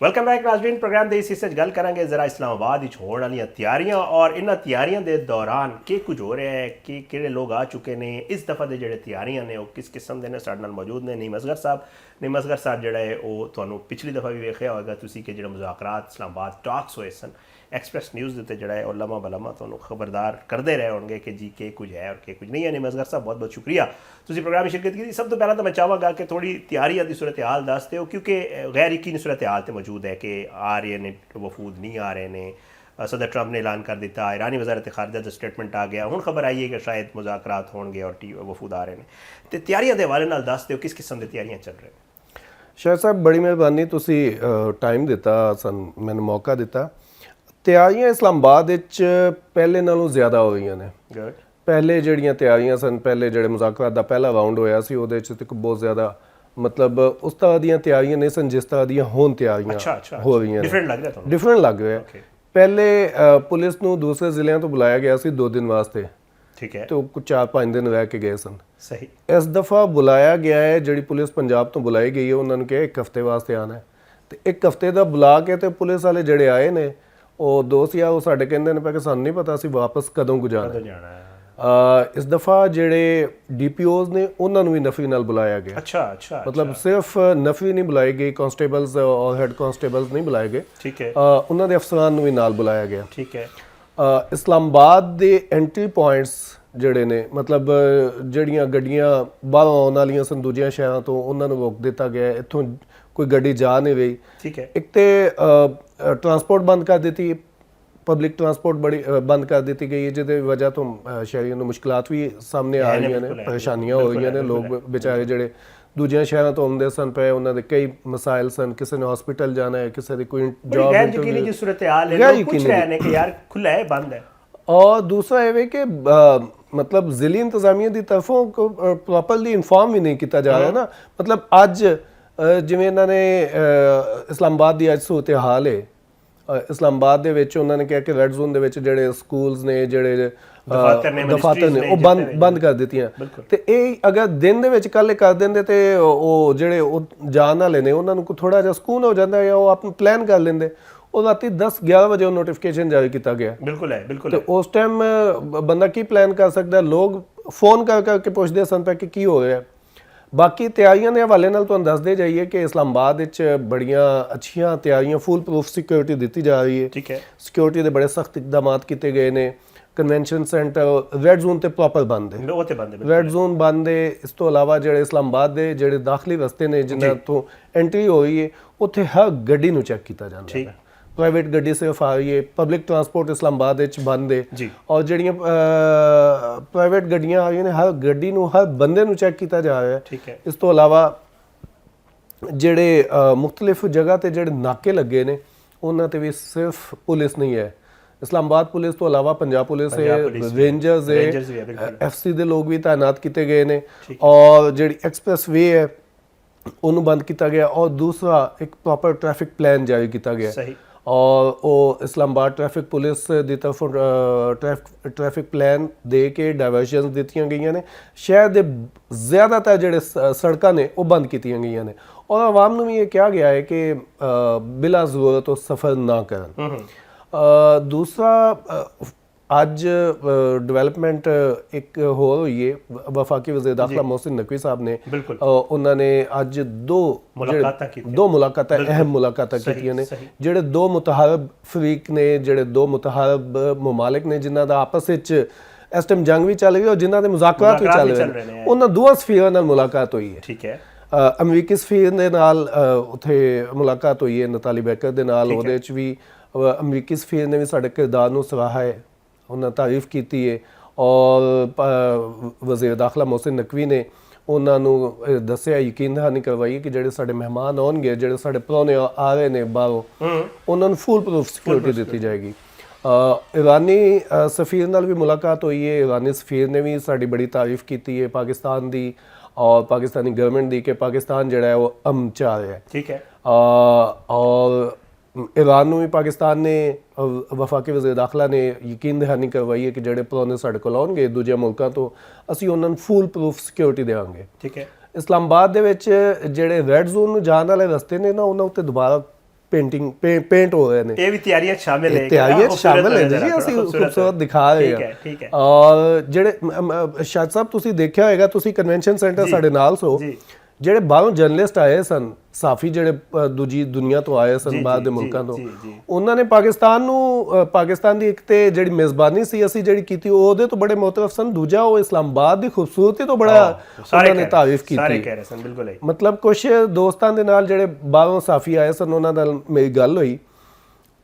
वेलकम बैक नाजरीन, प्रोग्राम के इस हिस्से गल करेंगे जरा इस्लामाबाद होने वाली तैयारियां और इन तैयारियों के दौरान के कुछ हो रहा है, कि किहड़े लोग आ चुके हैं इस दफ़ा के जिहड़े तैयारियां ने किस किस्म के ने। साडे नाल मौजूद ने नीम असगर साहब जिहड़ा है वो तुहानूं पिछली दफ़ा भी वेखिया होगा तुसीं कि जिहड़े मुज़ाकरात इस्लामाबाद टॉक्स होए सन, एक्सप्रैस न्यूज़ के उत्ते जिहड़ा है लम्हा बलम्हा तुहानूं खबरदार करते रहे होंगे कि जी के कुछ है और के कुछ नहीं है। नीम असगर साहब बहुत बहुत शुक्रिया, तुसीं प्रोग्राम में शिरकत की। सब तो पहला तो मैं चाहांगा कि थोड़ी तैयारियां की सूरत हाल दस दिओ, क्योंकि गैर यकीनी सूरत हाल तो मौजूद है कि आ रहे ने वफूद नहीं आ रहे ने। सदर ट्रंप ने ऐलान कर दिता, ईरानी वजारत खारजा का स्टेटमेंट आ गया, हुण खबर आई है कि शायद मुज़ाकरात होणगे और वफूद आ रहे हैं। तो तैयारियां के हवाले नाल दस दिओ किस किस्म की तैयारियां चल रही हैं। शायद साहब बड़ी मेहरबानी, तुसी टाइम दिता, मैंने मौका दिता। ਤਿਆਰੀਆਂ ਇਸਲਾਮਾਬਾਦ ਵਿੱਚ ਪਹਿਲੇ ਨਾਲੋਂ ਜ਼ਿਆਦਾ ਹੋ ਗਈਆਂ ਨੇ। गुड। ਪਹਿਲੇ ਜਿਹੜੀਆਂ ਤਿਆਰੀਆਂ ਸਨ, ਪਹਿਲੇ ਜਿਹੜੇ ਮੁਜ਼ਾਕਰਾਤ ਦਾ ਪਹਿਲਾ ਰਾਊਂਡ ਹੋਇਆ ਸੀ ਉਹਦੇ 'ਚ ਤੇ ਬਹੁਤ ਜ਼ਿਆਦਾ ਮਤਲਬ ਉਸ ਤਰ੍ਹਾਂ ਦੀਆਂ ਤਿਆਰੀਆਂ ਨਹੀਂ ਸਨ ਜਿਸ ਤਰ੍ਹਾਂ ਦੀਆਂ ਹੁਣ ਤਿਆਰੀਆਂ ਹੋ ਰਹੀਆਂ ਨੇ। डिफरेंट लग रहा है ਡਿਫਰੈਂਟ ਲੱਗ ਰਿਹਾ। Okay। ਪਹਿਲੇ ਪੁਲਿਸ ਨੂੰ ਦੂਸਰੇ ਜ਼ਿਲ੍ਹਿਆਂ ਤੋਂ ਬੁਲਾਇਆ ਗਿਆ ਸੀ 2 ਦਿਨ ਵਾਸਤੇ, ठीक है। ਤੇ ਉਹ ਕੁਝ 4-5 ਦਿਨ ਰਹਿ ਕੇ ਗਏ ਸਨ। सही। ਇਸ ਦਫਾ ਬੁਲਾਇਆ ਗਿਆ ਹੈ, ਜਿਹੜੀ ਪੁਲਿਸ ਪੰਜਾਬ ਤੋਂ ਬੁਲਾਈ ਗਈ ਹੈ ਉਹਨਾਂ ਨੂੰ ਕਿਹਾ 1 ਹਫ਼ਤੇ ਵਾਸਤੇ ਆਉਣਾ ਹੈ, ਤੇ 1 ਹਫ਼ਤੇ ਦਾ ਬੁਲਾ ਕੇ ਤੇ ਪੁਲਿਸ ਵਾਲੇ ਜਿਹੜੇ ਆਏ ਨੇ ਉਹ ਦੋਸਤ ਆ ਉਹ ਸਾਡੇ ਕਹਿੰਦੇ ਨੇ ਪਏ ਕਿ ਸਾਨੂੰ ਨਹੀਂ ਪਤਾ ਅਸੀਂ ਵਾਪਸ ਕਦੋਂ ਗੁਜਾਰਨਾ। जाना है। ਇਸ ਦਫਾ ਜਿਹੜੇ ਡੀਪੀਓਜ਼ ਨੇ ਉਹਨਾਂ ਨੂੰ ਵੀ ਨਫੀ ਨਾਲ ਬੁਲਾਇਆ ਗਿਆ। अच्छा अच्छा। ਮਤਲਬ ਸਿਰਫ ਨਫੀ ਨਹੀਂ ਬੁਲਾਈ ਗਈ, ਕਾਂਸਟੇਬਲਸ ਔਰ ਹੈਡ ਕਾਂਸਟੇਬਲਸ ਨਹੀਂ ਬੁਲਾਏ ਗਏ, ठीक है। ਉਹਨਾਂ ਦੇ ਅਫਸਰਾਂ ਨੂੰ ਵੀ ਨਾਲ ਬੁਲਾਇਆ ਗਿਆ। ठीक है। ਇਸਲਾਮਾਬਾਦ ਦੇ ਐਂਟਰੀ ਪੁਆਇੰਟਸ ਜਿਹੜੇ ਨੇ ਮਤਲਬ ਜਿਹੜੀਆਂ ਗੱਡੀਆਂ ਬਾਹਰੋਂ ਆਉਣ ਵਾਲੀਆਂ ਸਨ ਦੂਜੀਆਂ ਸ਼ਹਿਰਾਂ ਤੋਂ ਉਹਨਾਂ ਨੂੰ ਰੋਕ ਦਿੱਤਾ ਗਿਆ ਹੈ। ਇੱਥੋਂ ਕੋਈ ਗੱਡੀ ਜਾ ਨਹੀਂ ਰਹੀ। ਠੀਕ ਹੈ। ਇੱਕ ਤੇ ਟਰਾਂਸਪੋਰਟ ਬੰਦ ਕਰ ਦਿੱਤੀ, ਪਬਲਿਕ ਟਰਾਂਸਪੋਰਟ ਬੜੀ ਬੰਦ ਕਰ ਦਿੱਤੀ ਗਈ ਹੈ, ਜਿਹਦੇ ਵਜ੍ਹਾ ਤੋਂ ਸ਼ਹਿਰੀਆਂ ਨੂੰ ਮੁਸ਼ਕਲਾਤ ਵੀ ਸਾਹਮਣੇ ਆ ਰਹੀਆਂ ਨੇ, ਪਰੇਸ਼ਾਨੀਆਂ ਹੋ ਰਹੀਆਂ ਨੇ। ਲੋਕ ਵਿਚਾਰੇ ਜਿਹੜੇ ਦੂਜੀਆਂ ਸ਼ਹਿਰਾਂ ਤੋਂ ਆਉਂਦੇ ਸਨ ਪਏ, ਉਹਨਾਂ ਦੇ ਕਈ ਮਸਾਇਲ ਸਨ, ਕਿਸੇ ਨੇ ਹਸਪੀਟਲ ਜਾਣਾ ਹੈ, ਕਿਸੇ ਦੀ ਕੋਈ ਜੌਬ ਗੈਰ ਯਕੀਨੀ ਜੀ ਸੂਰਤ ਹਾਲ ਹੈ, ਲੋਕ ਪੁੱਛ ਰਹੇ ਨੇ ਕਿ ਯਾਰ ਖੁੱਲਾ ਹੈ ਬੰਦ ਹੈ। और दूसरा ये कि मतलब जिली इंतजामिया की तरफों को प्रॉपरली इन्फॉर्म भी नहीं किया जा रहा ना। मतलब अज जिवें इन्हां ने इस्लामाबाद की अज सूरत हाल है, इस्लामाबाद दे विच उन्हां ने कहा कि रैड जोन दे विच जिहड़े स्कूल्स ने जिहड़े दफातर ने वो बंद कर दित्तियां। ते ਇਹ अगर दिन दे विच कल कर दिंदे ते ਉਹ ਜਿਹੜੇ ਉਹ ਜਾਣ ਵਾਲੇ ਨੇ ਉਹਨਾਂ ਨੂੰ ਥੋੜਾ ਜਿਹਾ ਸਕੂਨ ਹੋ ਜਾਂਦਾ ਜਾਂ ਉਹ ਆਪਣਾ ਪਲਾਨ ਕਰ ਲੈਂਦੇ। ਉਹ ਰਾਤੀ 10-11 ਵਜੇ ਉਹ ਨੋਟੀਫਿਕੇਸ਼ਨ ਜਾਰੀ ਕੀਤਾ ਗਿਆ। ਬਿਲਕੁਲ ਹੈ, ਬਿਲकुल। ਤੇ ਉਸ ਟਾਈਮ ਬੰਦਾ ਕੀ ਪਲਾਨ ਕਰ ਸਕਦਾ? ਲੋਕ ਫੋਨ ਕਰ ਕਰਕੇ ਪੁੱਛਦੇ ਸਨ ਕਿ ਕੀ ਹੋ ਰਿਹਾ। ਬਾਕੀ ਤਿਆਰੀਆਂ ਦੇ ਹਵਾਲੇ ਨਾਲ ਤੁਹਾਨੂੰ ਦੱਸਦੇ ਜਾਈਏ ਕਿ ਇਸਲਾਮਾਬਾਦ ਵਿੱਚ ਬੜੀਆਂ ਅੱਛੀਆਂ ਤਿਆਰੀਆਂ, ਫੁੱਲ ਪ੍ਰੂਫ ਸਿਕਿਉਰਿਟੀ ਦਿੱਤੀ ਜਾ ਰਹੀ ਹੈ। ਠੀਕ ਹੈ। ਸਿਕਿਉਰਿਟੀ ਦੇ ਬੜੇ ਸਖਤ ਇਕਦਾਮਾਤ ਕੀਤੇ ਗਏ ਨੇ। ਕਨਵੈਨਸ਼ਨ ਸੈਂਟਰ ਰੈੱਡ ਜ਼ੋਨ ਤੇ ਪ੍ਰੋਪਰ ਬੰਦ ਹੈ, ਉਹ ਤੇ ਬੰਦ ਹੈ, ਰੈੱਡ ਜ਼ੋਨ ਬੰਦ ਹੈ। ਇਸ ਤੋਂ ਇਲਾਵਾ ਜਿਹੜੇ ਇਸਲਾਮਾਬਾਦ ਦੇ ਜਿਹੜੇ ਦਾਖਲੀ ਰਸਤੇ ਨੇ ਜਿਨ੍ਹਾਂ ਤੋਂ ਐਂਟਰੀ ਹੋ ਰਹੀ ਹੈ, ਉੱਥੇ ਹਰ ਗੱਡੀ ਨੂੰ ਚੈੱਕ ਕੀਤਾ ਜਾਂਦਾ ਹੈ। ਪ੍ਰਾਈਵੇਟ ਗੱਡੀ ਸਿਰਫ ਆ ਰਹੀ ਹੈ। ਪਬਲਿਕ ਟਰਾਂਸਪੋਰਟ ਇਸਲਾਮਾਬਾਦ ਵਿੱਚ ਬੰਦ ਹੈ ਜੀ। ਔਰ ਜਿਹੜੀਆਂ ਪ੍ਰਾਈਵੇਟ ਗੱਡੀਆਂ ਆ ਰਹੀਆਂ ਨੇ, ਹਰ ਗੱਡੀ ਨੂੰ, ਹਰ ਬੰਦੇ ਨੂੰ ਚੈੱਕ ਕੀਤਾ ਜਾ ਰਿਹਾ ਹੈ। ਠੀਕ ਹੈ। ਇਸ ਤੋਂ ਇਲਾਵਾ ਜਿਹੜੇ ਮੁxtਲਿਫ ਜਗ੍ਹਾ ਤੇ ਜਿਹੜੇ ਨਾਕੇ ਲੱਗੇ ਨੇ ਉਹਨਾਂ ਤੇ ਵੀ ਸਿਰਫ ਪੁਲਿਸ ਨਹੀਂ ਹੈ। ਇਸਲਾਮਾਬਾਦ ਪੁਲਿਸ ਤੋਂ ਇਲਾਵਾ ਪੰਜਾਬ ਪੁਲਿਸ ਹੈ, ਰੇਂਜਰਸ ਹੈ, ਐਫਸੀ ਦੇ ਲੋਕ ਵੀ ਤਾਇਨਾਤ ਕੀਤੇ ਗਏ ਨੇ। ਔਰ ਜਿਹੜੀ ਐਕਸਪ੍ਰੈਸ ਵੇ ਹੈ ਉਹਨੂੰ ਬੰਦ ਕੀਤਾ ਗਿਆ। ਔਰ ਦੂਸਰਾ ਇੱਕ ਪ੍ਰੋਪਰ ਟ੍ਰੈਫਿਕ ਪਲਾਨ ਜਾਰੀ ਕੀਤਾ ਗਿਆ। ਸਹੀ। ਔਰ ਉਹ ਇਸਲਾਮਾਬਾਦ ਟ੍ਰੈਫਿਕ ਪੁਲਿਸ ਦੀ ਤਰਫੋਂ ਟ੍ਰੈਫਿਕ ਪਲਾਨ ਦੇ ਕੇ ਡਾਇਵਰਸ਼ਨਸ ਦਿੱਤੀਆਂ ਗਈਆਂ ਨੇ। ਸ਼ਹਿਰ ਦੇ ਜ਼ਿਆਦਾਤਰ ਜਿਹੜੇ ਸੜਕਾਂ ਨੇ ਉਹ ਬੰਦ ਕੀਤੀਆਂ ਗਈਆਂ ਨੇ। ਔਰ ਆਵਾਮ ਨੂੰ ਵੀ ਇਹ ਕਿਹਾ ਗਿਆ ਹੈ ਕਿ ਬਿਲਾ ਜ਼ਰੂਰਤ ਉਹ ਸਫ਼ਰ ਨਾ ਕਰਨ। ਦੂਸਰਾ ਅੱਜ ਡਿਵੈਲਪਮੈਂਟ ਇੱਕ ਹੋਰ ਹੋਈ ਹੈ। ਵਫਾਕੀ ਵਜ਼ੀਰ ਦਾਖਲਾ ਮੋਹਸਿਨ ਨਕवी ਸਾਹਿਬ ਨੇ, ਉਹਨਾਂ ਨੇ ਅੱਜ ਦੋ ਮੁਲਾਕਾਤਾਂ ਅਹਿਮ ਮੁਲਾਕਾਤਾਂ ਕੀਤੀਆਂ ਨੇ। ਜਿਹੜੇ ਦੋ ਮੁਤਹਾਰਬ ਫਰੀਕ ਨੇ, ਜਿਹੜੇ ਦੋ ਮੁਤਹਾਰਬ ਮਮਾਲਿਕ ਨੇ ਜਿਨ੍ਹਾਂ ਦਾ ਆਪਸ ਵਿੱਚ ਇਸ ਟਾਈਮ ਜੰਗ ਵੀ ਚੱਲ ਰਹੀ ਹੈ ਔਰ ਜਿਨ੍ਹਾਂ ਦੇ ਮੁਜ਼ਾਕਰਾਤ ਵੀ ਚੱਲ ਰਹੇ ਨੇ, ਉਹਨਾਂ ਦੋਵਾਂ ਸਫੀਰਾਂ ਨਾਲ ਮੁਲਾਕਾਤ ਹੋਈ ਹੈ। ਠੀਕ ਹੈ। ਅਮਰੀਕੀ ਸਫੀਰ ਦੇ ਨਾਲ ਉੱਥੇ ਮੁਲਾਕਾਤ ਹੋਈ ਹੈ, ਨਤਾਲੀ ਬੈਕਰ ਦੇ ਨਾਲ। ਉਹਦੇ ਵਿੱਚ ਵੀ ਅਮਰੀਕੀ ਸਫੀਰ ਨੇ ਵੀ ਸਾਡੇ ਕਿਰਦਾਰ ਨੂੰ ਸਰਾਹਾ ਹੈ, ਉਹਨਾਂ ਤਾਰੀਫ ਕੀਤੀ ਹੈ। ਔਰ ਵਜ਼ੀਰ ਦਾਖਲਾ ਮੋਹਸਿਨ ਨਕवी ਨੇ ਉਹਨਾਂ ਨੂੰ ਦੱਸਿਆ, ਯਕੀਨ ਦਹਾਨੀ ਕਰਵਾਈ ਕਿ ਜਿਹੜੇ ਸਾਡੇ ਮਹਿਮਾਨ ਆਉਣਗੇ, ਜਿਹੜੇ ਸਾਡੇ ਪ੍ਰਾਹੁਣੇ ਆ ਰਹੇ ਨੇ ਬਾਹਰੋਂ, ਉਹਨਾਂ ਨੂੰ ਫੁੱਲ ਪ੍ਰੂਫ ਸਿਕਿਉਰਿਟੀ ਦਿੱਤੀ ਜਾਏਗੀ। ਈਰਾਨੀ ਸਫੀਰ ਨਾਲ ਵੀ ਮੁਲਾਕਾਤ ਹੋਈ ਹੈ। ਈਰਾਨੀ ਸਫੀਰ ਨੇ ਵੀ ਸਾਡੀ ਬੜੀ ਤਾਰੀਫ ਕੀਤੀ ਹੈ ਪਾਕਿਸਤਾਨ ਦੀ ਔਰ ਪਾਕਿਸਤਾਨੀ ਗਵਰਨਮੈਂਟ ਦੀ ਕਿ ਪਾਕਿਸਤਾਨ ਜਿਹੜਾ ਹੈ ਉਹ ਅਮਨ ਚਾਹ ਰਿਹਾ ਹੈ। ਠੀਕ ਹੈ। ਔਰ ईरान ਨੂੰ ਵੀ ਪਾਕਿਸਤਾਨ ਨੇ ਵਫਾਕੀ ਵਜ਼ੀਰ ਦਾਖਲਾ ਨੇ ਯਕੀਨ ਦਹਾਨੀ ਕਰਵਾਈ ਹੈ ਕਿ ਜਿਹੜੇ ਪ੍ਰਾਹੁਣੇ ਸਾਡੇ ਕੋਲ ਆਉਣਗੇ ਦੂਜੇ ਮੁਲਕਾਂ ਤੋਂ, ਅਸੀਂ ਉਹਨਾਂ ਨੂੰ ਫੁੱਲ ਪ੍ਰੂਫ ਸਿਕਿਉਰਿਟੀ ਦੇਵਾਂਗੇ। ਠੀਕ ਹੈ। ਇਸਲਾਮਾਬਾਦ ਦੇ ਵਿੱਚ ਜਿਹੜੇ ਰੈੱਡ ਜ਼ੋਨ ਨੂੰ ਜਾਣ ਵਾਲੇ ਰਸਤੇ ਨੇ ਨਾ, ਉਹਨਾਂ ਉੱਤੇ ਦੁਬਾਰਾ ਪੇਂਟ ਹੋ ਰਹੇ ਨੇ। ਇਹ ਵੀ ਤਿਆਰੀਆਂ ਸ਼ਾਮਿਲ ਹੈ, ਤਿਆਰੀਆਂ ਸ਼ਾਮਿਲ ਹੈ ਜੀ, ਅਸੀਂ ਖੂਬਸੂਰਤ ਦਿਖਾ ਰਹੇ ਹਾਂ। ਠੀਕ ਹੈ। ਔਰ ਜਿਹੜੇ ਸ਼ਾਹ ਸਾਹਿਬ ਤੁਸੀਂ ਦੇਖਿਆ ਹੋਏਗਾ, ਤੁਸੀਂ ਕਨਵੈਨਸ਼ਨ ਸੈਂਟਰ ਸਾਡੇ ਨਾਲ ਸੋ, ਜਿਹੜੇ ਬਾਹਰੋਂ ਜਰਨਲਿਸਟ ਆਏ ਸਨ, ਸਾਫੀ ਜਿਹੜੇ ਦੂਜੀ ਦੁਨੀਆ ਤੋਂ ਆਏ ਸਨ ਬਾਹਰ ਦੇ ਮੁਲਕਾਂ ਤੋਂ, ਉਹਨਾਂ ਨੇ ਪਾਕਿਸਤਾਨ ਦੀ ਇੱਕ ਤੇ ਜਿਹੜੀ ਮੇਜ਼ਬਾਨੀ ਸੀ ਅਸੀਂ ਜਿਹੜੀ ਕੀਤੀ ਉਹਦੇ ਤੋਂ ਬੜੇ ਮੁਤਰਫ ਸਨ। ਦੂਜਾ ਉਹ ਇਸਲਾਮਾਬਾਦ ਦੀ ਖੂਬਸੂਰਤੀ ਤੋਂ ਬੜਾ ਉਹਨਾਂ ਨੇ ਤਾਰੀਫ ਕੀਤੀ। ਮਤਲਬ ਕੁਝ ਦੋਸਤਾਂ ਦੇ ਨਾਲ ਜਿਹੜੇ ਬਾਹਰੋਂ ਸਾਫੀ ਆਏ ਸਨ ਉਹਨਾਂ ਨਾਲ ਮੇਰੀ ਗੱਲ ਹੋਈ।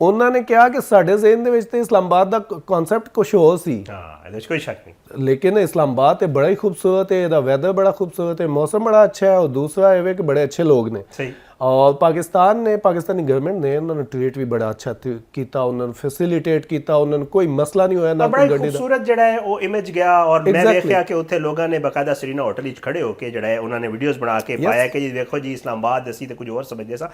ਉਹਨਾਂ ਨੇ ਕਿਹਾ ਕਿ ਸਾਡੇ ਜ਼ਿਹਨ ਦੇ ਵਿੱਚ ਤੇ ਇਸਲਾਮਾਬਾਦ ਦਾ ਕਨਸੈਪਟ ਕੁਝ ਹੋਰ ਸੀ। ਇਹਦੇ ਵਿੱਚ ਕੋਈ ਸ਼ੱਕ ਨਹੀਂ। ਲੇਕਿਨ ਇਸਲਾਮਾਬਾਦ ਤੇ ਬੜਾ ਹੀ ਖੂਬਸੂਰਤ ਹੈ, ਇਹਦਾ ਵੈਦਰ ਬੜਾ ਖੂਬਸੂਰਤ ਹੈ, ਮੌਸਮ ਬੜਾ ਅੱਛਾ ਹੈ। ਔਰ ਦੂਸਰਾ ਇਹ ਕਿ ਬੜੇ ਅੱਛੇ ਲੋਕ ਨੇ। ਸਹੀ। ਔਰ ਪਾਕਿਸਤਾਨੀ ਗਵਰਨਮੈਂਟ ਨੇ ਉਹਨਾਂ ਨੂੰ ਟ੍ਰੀਟ ਵੀ ਬੜਾ ਅੱਛਾ ਕੀਤਾ, ਉਹਨਾਂ ਨੂੰ ਫੈਸਿਲਿਟੇਟ ਕੀਤਾ, ਉਹਨਾਂ ਨੂੰ ਕੋਈ ਮਸਲਾ ਨਹੀਂ ਹੋਇਆ ਨਾ ਕੋਈ ਗੱਡੀ ਦਾ। ਖੂਬਸੂਰਤ ਜਿਹੜਾ ਹੈ ਉਹ ਇਮੇਜ ਗਿਆ। ਔਰ ਮੈਂ ਦੇਖਿਆ ਕਿ ਉੱਥੇ ਲੋਕਾਂ ਨੇ ਬਕਾਇਦਾ ਸਰੀਨਾ ਹੋਟਲ ਵਿੱਚ ਖੜੇ ਹੋ ਕੇ ਜਿਹੜਾ ਹੈ ਉਹਨਾਂ ਨੇ ਵੀਡੀਓਜ਼ ਬਣਾ ਕੇ ਪਾਇਆ ਕਿ ਜੀ ਦੇਖੋ ਜੀ ਇਸਲਾਮਾਬਾਦ ਅਸੀਂ ਤੇ ਕੁਝ ਹੋਰ ਸਮਝਦੇ ਸਾਂ।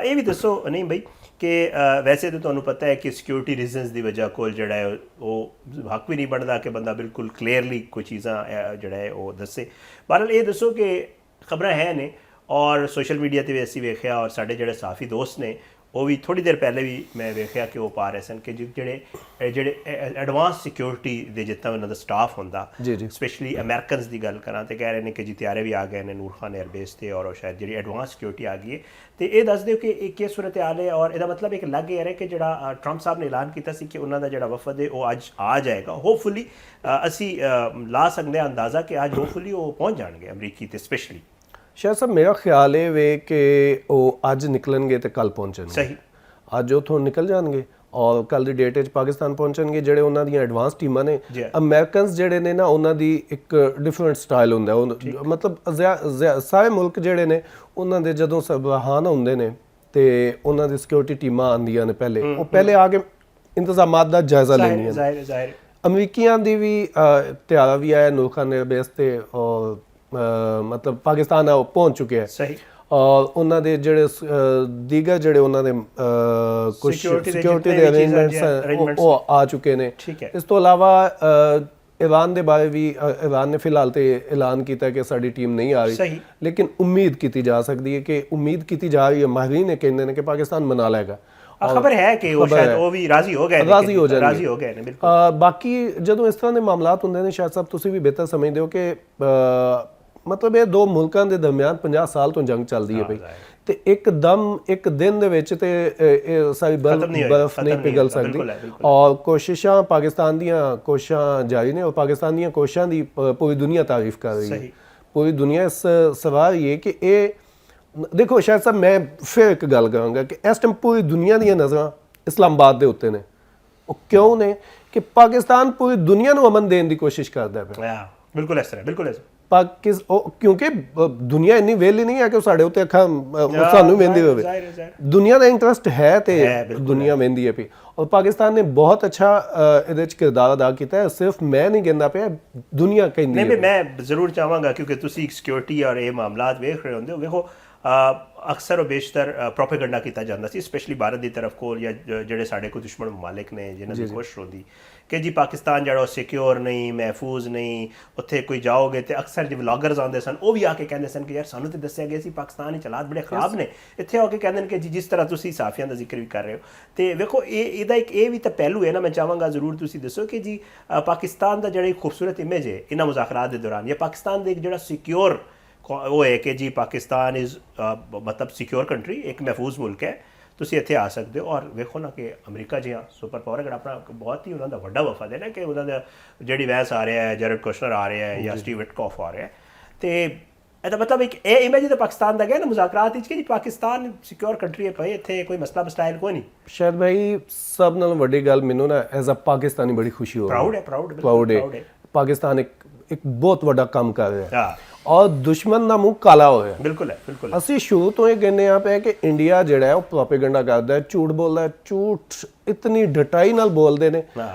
ਇਹ ਵੀ ਦੱਸੋ ਨਹੀਂ ਬਈ ਕਿ ਵੈਸੇ ਤਾਂ ਤੁਹਾਨੂੰ ਪਤਾ ਹੈ ਕਿ ਸਿਕਿਉਰਿਟੀ ਰੀਜ਼ਨਸ ਦੀ ਵਜ੍ਹਾ ਕੋਲ ਜਿਹੜਾ ਹੈ ਉਹ ਹੱਕ ਵੀ ਨਹੀਂ ਬਣਦਾ ਕਿ ਬੰਦਾ ਬਿਲਕੁਲ ਕਲੀਅਰਲੀ ਕੋਈ ਚੀਜ਼ਾਂ ਜਿਹੜਾ ਹੈ ਉਹ ਦੱਸੇ। ਬਹਰਹਾਲ ਇਹ ਦੱਸੋ ਕਿ ਖਬਰਾਂ ਹੈ ਨੇ ਔਰ ਸੋਸ਼ਲ ਮੀਡੀਆ ਤੇ ਵੀ ਅਸੀਂ ਵੇਖਿਆ ਔਰ ਸਾਡੇ ਜਿਹੜੇ ਸਾਫੀ ਦੋਸਤ ਨੇ ਉਹ ਵੀ ਥੋੜੀ ਦੇਰ ਪਹਿਲੇ ਵੀ ਮੈਂ ਵੇਖਿਆ ਕਿ ਉਹ ਪਾ ਰਹੇ ਸਨ ਕਿ ਜਿਹੜੇ ਐਡਵਾਂਸ ਸਿਕਿਉਰਿਟੀ ਦੇ ਜਿੱਦਾਂ ਉਹਨਾਂ ਦਾ ਸਟਾਫ ਹੁੰਦਾ, ਸਪੈਸ਼ਲੀ ਅਮਰੀਕਨਸ ਦੀ ਗੱਲ ਕਰਾਂ ਤੇ ਕਹਿ ਰਹੇ ਨੇ ਕਿ ਜੀ ਤਿਆਰੇ ਵੀ ਆ ਗਏ ਨੇ ਨੂਰ ਖਾਨ 에ਅਰਬੇਸ ਤੇ, ਔਰ ਸ਼ਾਇਦ ਜਿਹੜੀ ਐਡਵਾਂਸ ਸਿਕਿਉਰਿਟੀ ਆ ਗਈ ਹੈ। ਤੇ ਇਹ ਦੱਸ ਦਿਓ ਕਿ ਇਹ ਕੀ ਸੂਰਤ ਹਾਲ ਹੈ, ਔਰ ਇਹਦਾ ਮਤਲਬ ਇੱਕ ਲੱਗ ਰਿਹਾ ਕਿ ਜਿਹੜਾ ਟਰੰਪ ਸਾਹਿਬ ਨੇ ਐਲਾਨ ਕੀਤਾ ਸੀ ਕਿ ਉਹਨਾਂ ਦਾ ਜਿਹੜਾ ਵਫਦ ਹੈ ਉਹ ਅੱਜ ਆ ਜਾਏਗਾ। ਹੋਪਫੁਲੀ ਅਸੀਂ ਲਾ ਸਕਦੇ ਹਾਂ ਅੰਦਾਜ਼ਾ ਕਿ ਅੱਜ ਹੋਪਫੁਲੀ ਉਹ ਪਹੁੰਚ ਜਾਣਗੇ ਅਮਰੀਕੀ ਤੇ ਸਪੈਸ਼ਲੀ। ਸ਼ਾਇਦ ਸਰ ਮੇਰਾ ਖਿਆਲ ਇਹ ਵੇ ਕਿ ਉਹ ਅੱਜ ਨਿਕਲਣਗੇ ਤੇ ਕੱਲ ਪਹੁੰਚਣਗੇ। ਸਹੀ, ਅੱਜ ਉਥੋਂ ਨਿਕਲ ਜਾਣਗੇ ਔਰ ਕੱਲ ਦੀ ਡੇਟ 'ਚ ਪਾਕਿਸਤਾਨ ਪਹੁੰਚਣਗੇ। ਜਿਹੜੇ ਉਹਨਾਂ ਦੀਆਂ ਐਡਵਾਂਸ ਟੀਮਾਂ ਨੇ, ਅਮਰੀਕਨਸ ਜਿਹੜੇ ਨੇ ਨਾ, ਉਹਨਾਂ ਦੀ ਇੱਕ ਡਿਫਰੈਂਟ ਸਟਾਈਲ ਹੁੰਦਾ। ਮਤਲਬ ਸਾਰੇ ਮੁਲਕ ਜਿਹੜੇ ਨੇ ਉਹਨਾਂ ਦੇ ਜਦੋਂ ਸਬਹਾਨ ਹੁੰਦੇ ਨੇ ਤੇ ਉਹਨਾਂ ਦੀ ਸਿਕਿਉਰਿਟੀ ਟੀਮਾਂ ਆਉਂਦੀਆਂ ਨੇ, ਪਹਿਲੇ ਆ ਕੇ ਇੰਤਜ਼ਾਮਾਤ ਦਾ ਜਾਇਜ਼ਾ ਲੈਂਦੀਆਂ ਨੇ। ਜ਼ਾਹਿਰ ਅਮਰੀਕੀਆਂ ਦੀ ਵੀ ਤਿਆਰਾ ਵੀ ਆਇਆ ਨੂਰ ਖਾਨ 에ਅਰਬੇਸ ਤੇ, ਔਰ ਮਤਲਬ ਪਾਕਿਸਤਾਨ ਆ ਪਹੁੰਚ ਚੁੱਕੇ ਹੈ। ਸਹੀ। ਔਰ ਉਹਨਾਂ ਦੇ ਜਿਹੜੇ ਦੀਗਰ ਜਿਹੜੇ ਉਹਨਾਂ ਦੇ ਕੁਝ ਸਿਕਿਉਰਿਟੀ ਦੇ ਅਰੇਂਜਮੈਂਟਸ ਉਹ ਆ ਚੁੱਕੇ ਨੇ। ਇਸ ਤੋਂ ਇਲਾਵਾ ਈਰਾਨ ਦੇ ਬਾਰੇ ਵੀ ਈਰਾਨ ਨੇ ਫਿਲਹਾਲ ਤੇ ਐਲਾਨ ਕੀਤਾ ਕਿ ਸਾਡੀ ਟੀਮ ਨਹੀਂ ਆ ਰਹੀ, ਲੇਕਿਨ ਉਮੀਦ ਕੀਤੀ ਜਾ ਸਕਦੀ ਹੈ ਕਿ ਮਾਹਿਰੀਨ ਨੇ ਕਹਿੰਦੇ ਨੇ ਕਿ ਪਾਕਿਸਤਾਨ ਮਨਾ ਲਏਗਾ। ਖਬਰ ਹੈ ਕਿ ਉਹ ਸ਼ਾਇਦ ਉਹ ਵੀ ਰਾਜ਼ੀ ਹੋ ਗਏ ਨੇ ਬਿਲਕੁਲ। ਬਾਕੀ ਜਦੋਂ ਇਸ ਤਰ੍ਹਾਂ ਦੇ ਮਾਮਲਾਤ ਹੁੰਦੇ ਨੇ, ਸ਼ਾਇਦ ਸਾਹਿਬ ਤੁਸੀਂ ਵੀ ਬਿਹਤਰ ਸਮਝਦੇ ਹੋ ਕਿ ਮਤਲਬ ਇਹ ਦੋ ਮੁਲਕਾਂ ਦੇ ਦਰਮਿਆਨ 50 ਸਾਲ ਤੋਂ ਜੰਗ ਚੱਲਦੀ ਹੈ ਪਈ, ਤੇ ਇੱਕਦਮ ਇੱਕ ਦਿਨ ਦੇ ਵਿੱਚ ਤੇ ਇਹ ਸਾਰੀ ਬਰਫ਼ ਨਹੀਂ ਪਿਘਲ ਸਕਦੀ। ਔਰ ਕੋਸ਼ਿਸ਼ਾਂ ਪਾਕਿਸਤਾਨ ਦੀਆਂ ਕੋਸ਼ਿਸ਼ਾਂ ਜਾਰੀ ਨੇ, ਔਰ ਪਾਕਿਸਤਾਨ ਦੀਆਂ ਕੋਸ਼ਿਸ਼ਾਂ ਦੀ ਪੂਰੀ ਦੁਨੀਆ ਤਾਰੀਫ ਕਰ ਰਹੀ ਹੈ। ਪੂਰੀ ਦੁਨੀਆ ਇਸ ਸਵਾਲ ਇਹ ਕਿ ਇਹ ਦੇਖੋ ਸ਼ਾਇਦ ਸਾਹਿਬ ਮੈਂ ਫਿਰ ਇੱਕ ਗੱਲ ਕਰਾਂਗਾ ਕਿ ਇਸ ਟਾਈਮ ਪੂਰੀ ਦੁਨੀਆ ਦੀਆਂ ਨਜ਼ਰਾਂ ਇਸਲਾਮਾਬਾਦ ਦੇ ਉੱਤੇ ਨੇ। ਉਹ ਕਿਉਂ ਨੇ ਕਿ ਪਾਕਿਸਤਾਨ ਪੂਰੀ ਦੁਨੀਆ ਨੂੰ ਅਮਨ ਦੇਣ ਦੀ ਕੋਸ਼ਿਸ਼ ਕਰਦਾ ਪਿਆ। ਬਿਲਕੁਲ ਇਸ ਤਰ੍ਹਾਂ, ਬਿਲਕੁਲ ਕਿਉਂਕਿ ਦੁਨੀਆ ਇੰਨੀ ਵਿਹਲੀ ਨਹੀਂ ਹੈ ਕਿ ਸਾਡੇ ਉੱਤੇ ਅੱਖਾਂ ਸਾਨੂੰ ਵੇਂਦੀ ਹੋਵੇ। ਦੁਨੀਆ ਦਾ ਇੰਟਰਸਟ ਹੈ ਤੇ ਦੁਨੀਆ ਵੇਂਦੀ ਹੈ ਪਈ, ਔਰ ਪਾਕਿਸਤਾਨ ਨੇ ਬਹੁਤ ਅੱਛਾ ਇਹਦੇ 'ਚ ਕਿਰਦਾਰ ਅਦਾ ਕੀਤਾ ਹੈ। ਸਿਰਫ ਮੈਂ ਨਹੀਂ ਕਹਿੰਦਾ ਪਿਆ, ਦੁਨੀਆ ਕਹਿੰਦੀ ਹੈ। ਨਹੀਂ, ਮੈਂ ਜ਼ਰੂਰ ਚਾਹਾਂਗਾ ਕਿਉਂਕਿ ਤੁਸੀਂ ਸਿਕਿਉਰਿਟੀ ਔਰ ਇਹ ਮਾਮਲਾਤ ਵੇਖ ਰਹੇ ਹੁੰਦੇ ਹੋ। ਵੇਖੋ ਅਕਸਰ ਉਹ ਬੇਸ਼ਤਰ ਪ੍ਰੋਪੇਗੈਂਡਾ ਕੀਤਾ ਜਾਂਦਾ ਸੀ, ਸਪੈਸ਼ਲੀ ਭਾਰਤ ਦੀ ਤਰਫ ਕੋਲ ਜਾਂ ਜਿਹੜੇ ਸਾਡੇ ਕੋਈ ਦੁਸ਼ਮਣ ਮਮਾਲਿਕ ਨੇ ਜਿਨ੍ਹਾਂ ਦੀ ਕੋਸ਼ਿਸ਼ ਹੁੰਦੀ ਕਿ ਜੀ ਪਾਕਿਸਤਾਨ ਜਿਹੜਾ ਉਹ ਸਿਕਿਉਰ ਨਹੀਂ, ਮਹਿਫੂਜ਼ ਨਹੀਂ, ਉੱਥੇ ਕੋਈ ਜਾਓਗੇ ਤੇ ਅਕਸਰ ਜੇ ਵਲੌਗਰਸ ਆਉਂਦੇ ਸਨ ਉਹ ਵੀ ਆ ਕੇ ਕਹਿੰਦੇ ਸਨ ਕਿ ਯਾਰ ਸਾਨੂੰ ਤਾਂ ਦੱਸਿਆ ਗਿਆ ਸੀ ਪਾਕਿਸਤਾਨ ਦੇ ਹਾਲਾਤ ਬੜੇ ਖਰਾਬ ਨੇ। ਇੱਥੇ ਆ ਕੇ ਕਹਿੰਦੇ ਨੇ ਕਿ ਜੀ ਜਿਸ ਤਰ੍ਹਾਂ ਤੁਸੀਂ ਸਾਫੀਆਂ ਦਾ ਜ਼ਿਕਰ ਵੀ ਕਰ ਰਹੇ ਹੋ। ਤੇ ਵੇਖੋ ਇਹਦਾ ਇੱਕ ਇਹ ਵੀ ਤਾਂ ਪਹਿਲੂ ਹੈ ਨਾ, ਮੈਂ ਚਾਹਾਂਗਾ ਜ਼ਰੂਰ ਤੁਸੀਂ ਦੱਸੋ ਕਿ ਜੀ ਪਾਕਿਸਤਾਨ ਦਾ ਜਿਹੜਾ ਖੂਬਸੂਰਤ ਇਮੇਜ ਹੈ ਇਹਨਾਂ ਮੁਜ਼ਾਕਰਾਤ ਦੇ ਦੌਰਾਨ, ਜਾਂ ਪਾਕਿਸਤਾਨ ਦੇ ਇੱਕ ਜਿਹੜਾ ਸਿਕਿਉਰ ਉਹ ਹੈ ਕਿ ਜੀ ਪਾਕਿਸਤਾਨ ਇਜ਼ ਮਤਲਬ ਸਿਕਿਉਰ ਕੰਟਰੀ, ਇੱਕ ਮਹਿਫੂਜ਼ ਮੁਲਕ ਹੈ, ਤੁਸੀਂ ਇੱਥੇ ਆ ਸਕਦੇ ਹੋ। ਔਰ ਵੇਖੋ ਨਾ ਕਿ ਅਮਰੀਕਾ ਜਿਹਾ ਸੁਪਰ ਪਾਵਰ ਅਗਰ ਆਪਣਾ ਬਹੁਤ ਹੀ ਉਹਨਾਂ ਦਾ ਵੱਡਾ ਵਫਦ ਹੈ ਨਾ, ਕਿ ਉਹਨਾਂ ਦਾ ਜਿਹੜੀ ਵੈਂਸ ਆ ਰਿਹਾ ਹੈ, ਜੈਰਡ ਕੁਸ਼ਨਰ ਆ ਰਿਹਾ ਹੈ ਜਾਂ ਸਟੀਵ ਵਿਟਕੌਫ ਆ ਰਿਹਾ ਹੈ, ਤੇ ਇਹਦਾ ਮਤਲਬ ਇੱਕ ਇਹ ਇਮੇਜ ਤਾਂ ਪਾਕਿਸਤਾਨ ਦਾ ਗਿਆ ਨਾ ਮੁਜ਼ਾਕਰਾਤ ਵਿੱਚ ਕਿ ਜੀ ਪਾਕਿਸਤਾਨ ਸਿਕਿਉਰ ਕੰਟਰੀ ਹੈ ਭਾਈ, ਇੱਥੇ ਕੋਈ ਮਸਲਾ ਮਸਟਾਇਲ ਕੋਈ ਨਹੀਂ। ਸ਼ਾਇਦ ਭਾਈ ਸਭ ਨਾਲੋਂ ਵੱਡੀ ਗੱਲ ਮੈਨੂੰ ਨਾ ਐਜ਼ ਅ ਪਾਕਿਸਤਾਨੀ ਬੜੀ ਖੁਸ਼ੀ ਹੋ ਰਹੀ ਹੈ, ਪ੍ਰਾਊਡ ਹੈ। ਪਾਕਿਸਤਾਨ ਇੱਕ ਬਹੁਤ ਵੱਡਾ ਕੰਮ ਕਰ ਰਿਹਾ ਹੈ ਔਰ ਦੁਸ਼ਮਣ ਦਾ ਮੂੰਹ ਕਾਲਾ ਹੋਇਆ। ਬਿਲਕੁਲ ਹੈ, ਬਿਲਕੁਲ। ਅਸੀਂ ਸ਼ੁਰੂ ਤੋਂ ਇਹ ਕਹਿੰਦੇ ਆ ਪਏ ਕਿ ਇੰਡੀਆ ਜਿਹੜਾ ਹੈ ਉਹ ਪ੍ਰੋਪੇਗੈਂਡਾ ਕਰਦਾ ਹੈ, ਝੂਠ ਬੋਲਦਾ ਹੈ, ਝੂਠ ਇਤਨੀ ਡਟਾਈ ਨਾਲ ਬੋਲਦੇ ਨੇ।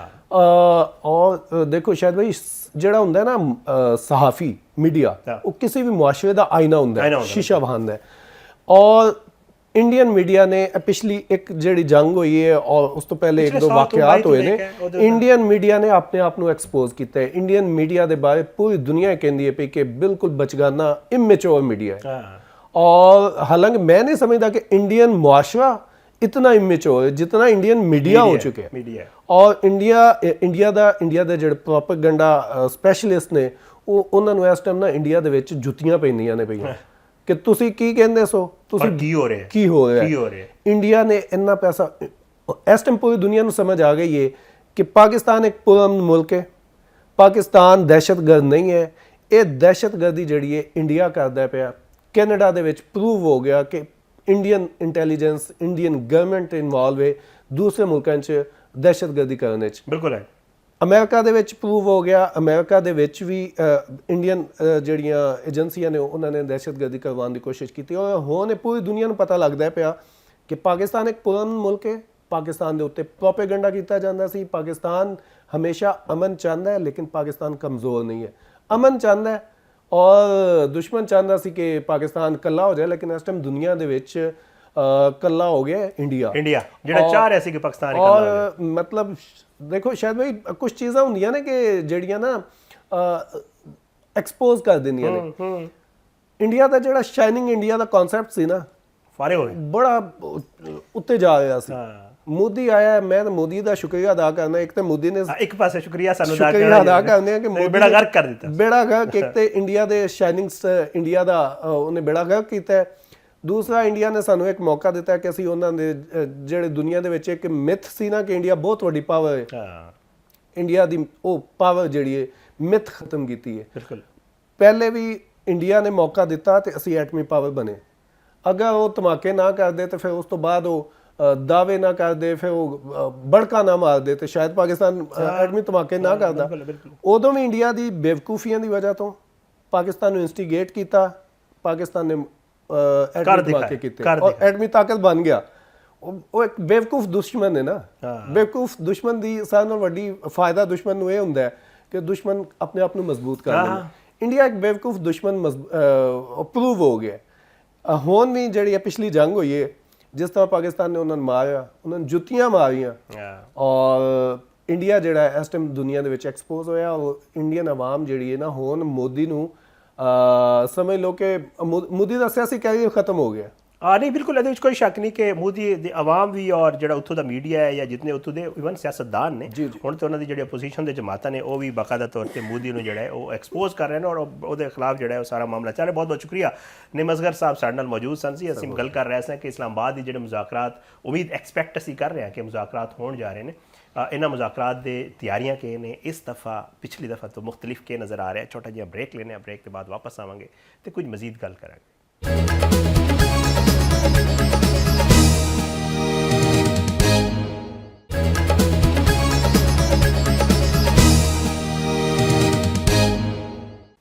ਔਰ ਦੇਖੋ ਸ਼ਾਇਦ ਭਾਈ ਜਿਹੜਾ ਹੁੰਦਾ ਨਾ ਸਹਾਫੀ ਮੀਡੀਆ, ਉਹ ਕਿਸੇ ਵੀ ਮੁਆਸ਼ਰੇ ਦਾ ਆਇਨਾ ਹੁੰਦਾ ਹੈ, ਸ਼ੀਸ਼ਾ ਬਹਾਂਦਾ ਹੈ। ਔਰ ਇੰਡੀਅਨ ਮੀਡੀਆ ਨੇ ਪਿਛਲੀ ਇੱਕ ਜਿਹੜੀ ਜੰਗ ਹੋਈ ਹੈ ਔਰ ਉਸ ਤੋਂ ਪਹਿਲੇ ਇੱਕ ਦੋ ਵਾਕਿਆਤ ਹੋਏ ਨੇ, ਇੰਡੀਅਨ ਮੀਡੀਆ ਨੇ ਆਪਣੇ ਆਪ ਨੂੰ ਐਕਸਪੋਜ਼ ਕੀਤਾ ਹੈ। ਇੰਡੀਅਨ ਮੀਡੀਆ ਦੇ ਬਾਰੇ ਪੂਰੀ ਦੁਨੀਆ ਕਹਿੰਦੀ ਹੈ ਪਈ ਕਿ ਬਿਲਕੁਲ ਬਚਗਾਨਾ ਇਮੈਚੁਰ ਮੀਡੀਆ ਹੈ। ਔਰ ਹਾਲਾਂਕਿ ਮੈਂ ਨਹੀਂ ਸਮਝਦਾ ਕਿ ਇੰਡੀਅਨ ਮੁਆਸ਼ਰਾ ਇਤਨਾ ਇਮੈਚੁਰ ਹੈ ਜਿਤਨਾ ਇੰਡੀਅਨ ਮੀਡੀਆ ਹੋ ਚੁੱਕਿਆ ਹੈ। ਔਰ ਇੰਡੀਆ ਦੇ ਜਿਹੜੇ ਪ੍ਰੋਪੇਗੈਂਡਾ ਸਪੈਸ਼ਲਿਸਟ ਨੇ ਉਹਨਾਂ ਨੂੰ ਇਸ ਟਾਈਮ ਨਾ ਇੰਡੀਆ ਦੇ ਵਿੱਚ ਜੁੱਤੀਆਂ ਪੈਂਦੀਆਂ ਨੇ ਪਈਆਂ ਕਿ ਤੁਸੀਂ ਕੀ ਕਹਿੰਦੇ ਸੋ, ਤੁਸੀਂ ਕੀ ਹੋ ਰਿਹਾ। ਇੰਡੀਆ ਨੇ ਇੰਨਾ ਪੈਸਾ, ਇਸ ਟਾਈਮ ਪੂਰੀ ਦੁਨੀਆ ਨੂੰ ਸਮਝ ਆ ਗਈ ਹੈ ਕਿ ਪਾਕਿਸਤਾਨ ਇੱਕ ਪੁਰਅਮਨ ਮੁਲਕ ਹੈ, ਪਾਕਿਸਤਾਨ ਦਹਿਸ਼ਤਗਰਦ ਨਹੀਂ ਹੈ। ਇਹ ਦਹਿਸ਼ਤਗਰਦੀ ਜਿਹੜੀ ਹੈ ਇੰਡੀਆ ਕਰਦਾ ਪਿਆ। ਕੈਨੇਡਾ ਦੇ ਵਿੱਚ ਪ੍ਰੂਵ ਹੋ ਗਿਆ ਕਿ Indian intelligence, Indian government involve ਹੈ ਦੂਸਰੇ ਮੁਲਕਾਂ 'ਚ ਦਹਿਸ਼ਤਗਰਦੀ ਕਰਨ ਵਿੱਚ। ਬਿਲਕੁਲ ਹੈ। ਅਮਰੀਕਾ ਦੇ ਵਿੱਚ ਪ੍ਰੂਵ ਹੋ ਗਿਆ, ਅਮਰੀਕਾ ਦੇ ਵਿੱਚ ਵੀ ਇੰਡੀਅਨ ਜਿਹੜੀਆਂ ਏਜੰਸੀਆਂ ਨੇ ਉਹਨਾਂ ਨੇ ਦਹਿਸ਼ਤਗਰਦੀ ਕਰਵਾਉਣ ਦੀ ਕੋਸ਼ਿਸ਼ ਕੀਤੀ। ਔਰ ਹੁਣ ਪੂਰੀ ਦੁਨੀਆ ਨੂੰ ਪਤਾ ਲੱਗਦਾ ਪਿਆ ਕਿ ਪਾਕਿਸਤਾਨ ਇੱਕ ਪੁਰਾਣਾ ਮੁਲਕ ਹੈ। ਪਾਕਿਸਤਾਨ ਦੇ ਉੱਤੇ ਪ੍ਰੋਪੇਗੈਂਡਾ ਕੀਤਾ ਜਾਂਦਾ ਸੀ। ਪਾਕਿਸਤਾਨ ਹਮੇਸ਼ਾ ਅਮਨ ਚਾਹੁੰਦਾ ਹੈ, ਲੇਕਿਨ ਪਾਕਿਸਤਾਨ ਕਮਜ਼ੋਰ ਨਹੀਂ ਹੈ, ਅਮਨ ਚਾਹੁੰਦਾ ਹੈ। ਔਰ ਦੁਸ਼ਮਣ ਚਾਹੁੰਦਾ ਸੀ ਕਿ ਪਾਕਿਸਤਾਨ ਇਕੱਲਾ ਹੋ ਜਾਏ, ਲੇਕਿਨ ਇਸ ਟਾਈਮ ਦੁਨੀਆ ਦੇ ਵਿੱਚ ਇਕੱਲਾ ਹੋ ਗਿਆ ਇੰਡੀਆ ਜਿਹੜਾ ਚਾਹ ਰਿਹਾ ਸੀ ਕਿ ਪਾਕਿਸਤਾਨ ਇਕੱਲਾ ਹੋ ਜਾਏ। ਮਤਲਬ ਦੇਖੋ ਸ਼ਾਇਦ ਭਾਈ ਕੁਝ ਚੀਜ਼ਾਂ ਹੁੰਦੀਆਂ ਨੇ ਕਿ ਜਿਹੜੀਆਂ ਨਾ ਐਕਸਪੋਜ਼ ਕਰ ਦਿੰਦੀਆਂ ਨੇ। ਇੰਡੀਆ ਦਾ ਜਿਹੜਾ ਸ਼ਾਈਨਿੰਗ ਇੰਡੀਆ ਦਾ ਕਨਸੈਪਟ ਸੀ ਨਾ, ਫਾਰੇ ਹੋਏ ਬੜਾ ਉੱਤੇ ਜਾ ਰਿਹਾ ਸੀ। ਹਾਂ ਮੋਦੀ ਆਇਆ, ਮੈਂ ਤਾਂ ਮੋਦੀ ਦਾ ਸ਼ੁਕਰੀਆ ਅਦਾ ਕਰਨਾ। ਇੱਕ ਤੇ ਮੋਦੀ ਨੇ ਇੱਕ ਪਾਸੇ ਸ਼ੁਕਰੀਆ ਸਾਨੂੰ ਸ਼ੁਕਰੀਆ ਅਦਾ ਕਰਨੇ ਆ ਕਿ ਮੋਦੀ ਬੇੜਾ ਗਰਕ ਕਰ ਦਿੱਤਾ। ਬੇੜਾ ਗਰਕ, ਇੱਕ ਤੇ ਇੰਡੀਆ ਦੇ ਸ਼ਾਈਨਿੰਗ ਇੰਡੀਆ ਦਾ ਉਹਨੇ ਬੇੜਾ ਗਰਕ ਕੀਤਾ ਹੈ। ਦੂਸਰਾ ਇੰਡੀਆ ਨੇ ਸਾਨੂੰ ਇੱਕ ਮੌਕਾ ਦਿੱਤਾ ਕਿ ਅਸੀਂ ਉਹਨਾਂ ਦੇ ਜਿਹੜੇ ਦੁਨੀਆ ਦੇ ਵਿੱਚ ਇੱਕ ਮਿਥ ਸੀ ਨਾ ਕਿ ਇੰਡੀਆ ਬਹੁਤ ਵੱਡੀ ਪਾਵਰ ਹੈ, ਹਾਂ ਇੰਡੀਆ ਦੀ ਉਹ ਪਾਵਰ ਜਿਹੜੀ ਹੈ ਮਿਥ ਖਤਮ ਕੀਤੀ ਹੈ। ਬਿਲਕੁਲ ਪਹਿਲੇ ਵੀ ਇੰਡੀਆ ਨੇ ਮੌਕਾ ਦਿੱਤਾ ਤੇ ਅਸੀਂ ਐਟਮੀ ਪਾਵਰ ਬਣੇ। ਅਗਰ ਉਹ ਧਮਾਕੇ ਨਾ ਕਰਦੇ ਤੇ ਫਿਰ ਉਸ ਤੋਂ ਬਾਅਦ ਉਹ ਦਾਅਵੇ ਨਾ ਕਰਦੇ, ਫਿਰ ਉਹ ਬੜਕਾ ਨਾ ਮਾਰਦੇ ਤੇ ਸ਼ਾਇਦ ਪਾਕਿਸਤਾਨ ਐਟਮੀ ਧਮਾਕੇ ਨਾ ਕਰਦਾ। ਉਦੋਂ ਵੀ ਇੰਡੀਆ ਦੀ ਬੇਵਕੂਫੀਆਂ ਦੀ ਵਜ੍ਹਾ ਤੋਂ ਪਾਕਿਸਤਾਨ ਨੂੰ ਇਨਸਟੀਗੇਟ ਕੀਤਾ, ਪਾਕਿਸਤਾਨ ਨੇ ਐਟਮੀ ਧਮਾਕੇ ਕੀਤੇ ਔਰ ਐਟਮੀ ਤਾਕਤ ਬਣ ਗਿਆ। ਉਹ ਇੱਕ ਬੇਵਕੂਫ ਦੁਸ਼ਮਣ ਹੈ ਨਾ। ਬੇਵਕੂਫ ਦੁਸ਼ਮਣ ਦੀ ਸਾਰਿਆਂ ਨਾਲੋਂ ਵੱਡੀ ਫਾਇਦਾ ਦੁਸ਼ਮਣ ਨੂੰ ਇਹ ਹੁੰਦਾ ਹੈ ਕਿ ਦੁਸ਼ਮਣ ਆਪਣੇ ਆਪ ਨੂੰ ਮਜ਼ਬੂਤ ਕਰ ਲੈਂਦਾ। ਇੰਡੀਆ ਇੱਕ ਬੇਵਕੂਫ ਦੁਸ਼ਮਣ ਪ੍ਰੂਵ ਹੋ ਗਿਆ। ਹੁਣ ਵੀ ਜਿਹੜੀ ਪਿਛਲੀ ਜੰਗ ਹੋਈ ਹੈ, ਜਿਸ ਤਰ੍ਹਾਂ ਪਾਕਿਸਤਾਨ ਨੇ ਉਹਨਾਂ ਨੂੰ ਮਾਰਿਆ, ਉਹਨਾਂ ਨੂੰ ਜੁੱਤੀਆਂ ਮਾਰੀਆਂ ਔਰ ਇੰਡੀਆ ਜਿਹੜਾ ਇਸ ਟਾਈਮ ਦੁਨੀਆ ਦੇ ਵਿੱਚ ਐਕਸਪੋਜ਼ ਹੋਇਆ। ਔਰ ਇੰਡੀਅਨ ਆਵਾਮ ਜਿਹੜੀ ਹੈ ਨਾ ਹੁਣ ਮੋਦੀ ਨੂੰ ਸਮਝ ਲਓ ਕਿ ਮੋਦੀ ਦਾ ਸਿਆਸੀ ਕੈਰੀਅਰ ਖਤਮ ਹੋ ਗਿਆ। ਨਹੀਂ ਬਿਲਕੁਲ, ਇਹਦੇ ਵਿੱਚ ਕੋਈ ਸ਼ੱਕ ਨਹੀਂ ਕਿ ਮੋਦੀ ਦੀ ਆਵਾਮ ਵੀ ਔਰ ਜਿਹੜਾ ਉੱਥੋਂ ਦਾ ਮੀਡੀਆ ਹੈ ਜਾਂ ਜਿਤਨੇ ਉੱਥੋਂ ਦੇ ਇਵਨ ਸਿਆਸਤਦਾਨ ਨੇ ਹੁਣ ਤੇ ਉਹਨਾਂ ਦੀ ਜਿਹੜੀ ਆਪੋਜੀਸ਼ਨ ਦੇ ਜਮਾਤਾਂ ਨੇ ਉਹ ਵੀ ਬਾਕਾਇਦਾ ਤੌਰ ਤੇ ਮੋਦੀ ਨੂੰ ਜਿਹੜਾ ਹੈ ਉਹ ਐਕਸਪੋਜ਼ ਕਰ ਰਹੇ ਨੇ ਔਰ ਉਹਦੇ ਖਿਲਾਫ ਜਿਹੜਾ ਉਹ ਸਾਰਾ ਮਾਮਲਾ ਚੱਲ ਰਿਹਾ। ਬਹੁਤ ਬਹੁਤ ਸ਼ੁਕਰੀਆ ਨਿਮ ਅਸਗਰ ਸਾਹਿਬ ਸਾਡੇ ਨਾਲ ਮੌਜੂਦ ਸਨ ਸੀ। ਅਸੀਂ ਗੱਲ ਕਰ ਰਹੇ ਸਾਂ ਕਿ ਇਸਲਾਮਾਬਾਦ ਦੀ ਜਿਹੜੇ ਮੁਜ਼ਾਕਰਾਤ ਉਮੀਦ ਐਕਸਪੈਕਟ ਅਸੀਂ ਕਰ ਰਹੇ ਹਾਂ ਕਿ ਮੁਜ਼ਾਕਰਾਤ ਹੋਣ ਜਾ ਰਹੇ ਨੇ। ਇਹਨਾਂ ਮੁਜ਼ਾਕਰਾਤ ਦੇ ਤਿਆਰੀਆਂ ਕੀ ਨੇ, ਇਸ ਦਫਾ ਪਿਛਲੀ ਦਫਾ ਤੋਂ ਮੁਖਤਲਿਫ ਕੀ ਨਜ਼ਰ ਆ ਰਿਹਾ। ਛੋਟਾ ਜਿਹਾ ਬ੍ਰੇਕ ਲੈਣੇ ਆ, ਬ੍ਰੇਕ ਤੋਂ ਬਾਅਦ ਵਾਪਸ ਆਵਾਂਗੇ ਤੇ ਕੁਝ ਮਜ਼ੀਦ ਗੱਲ ਕਰਾਂਗੇ।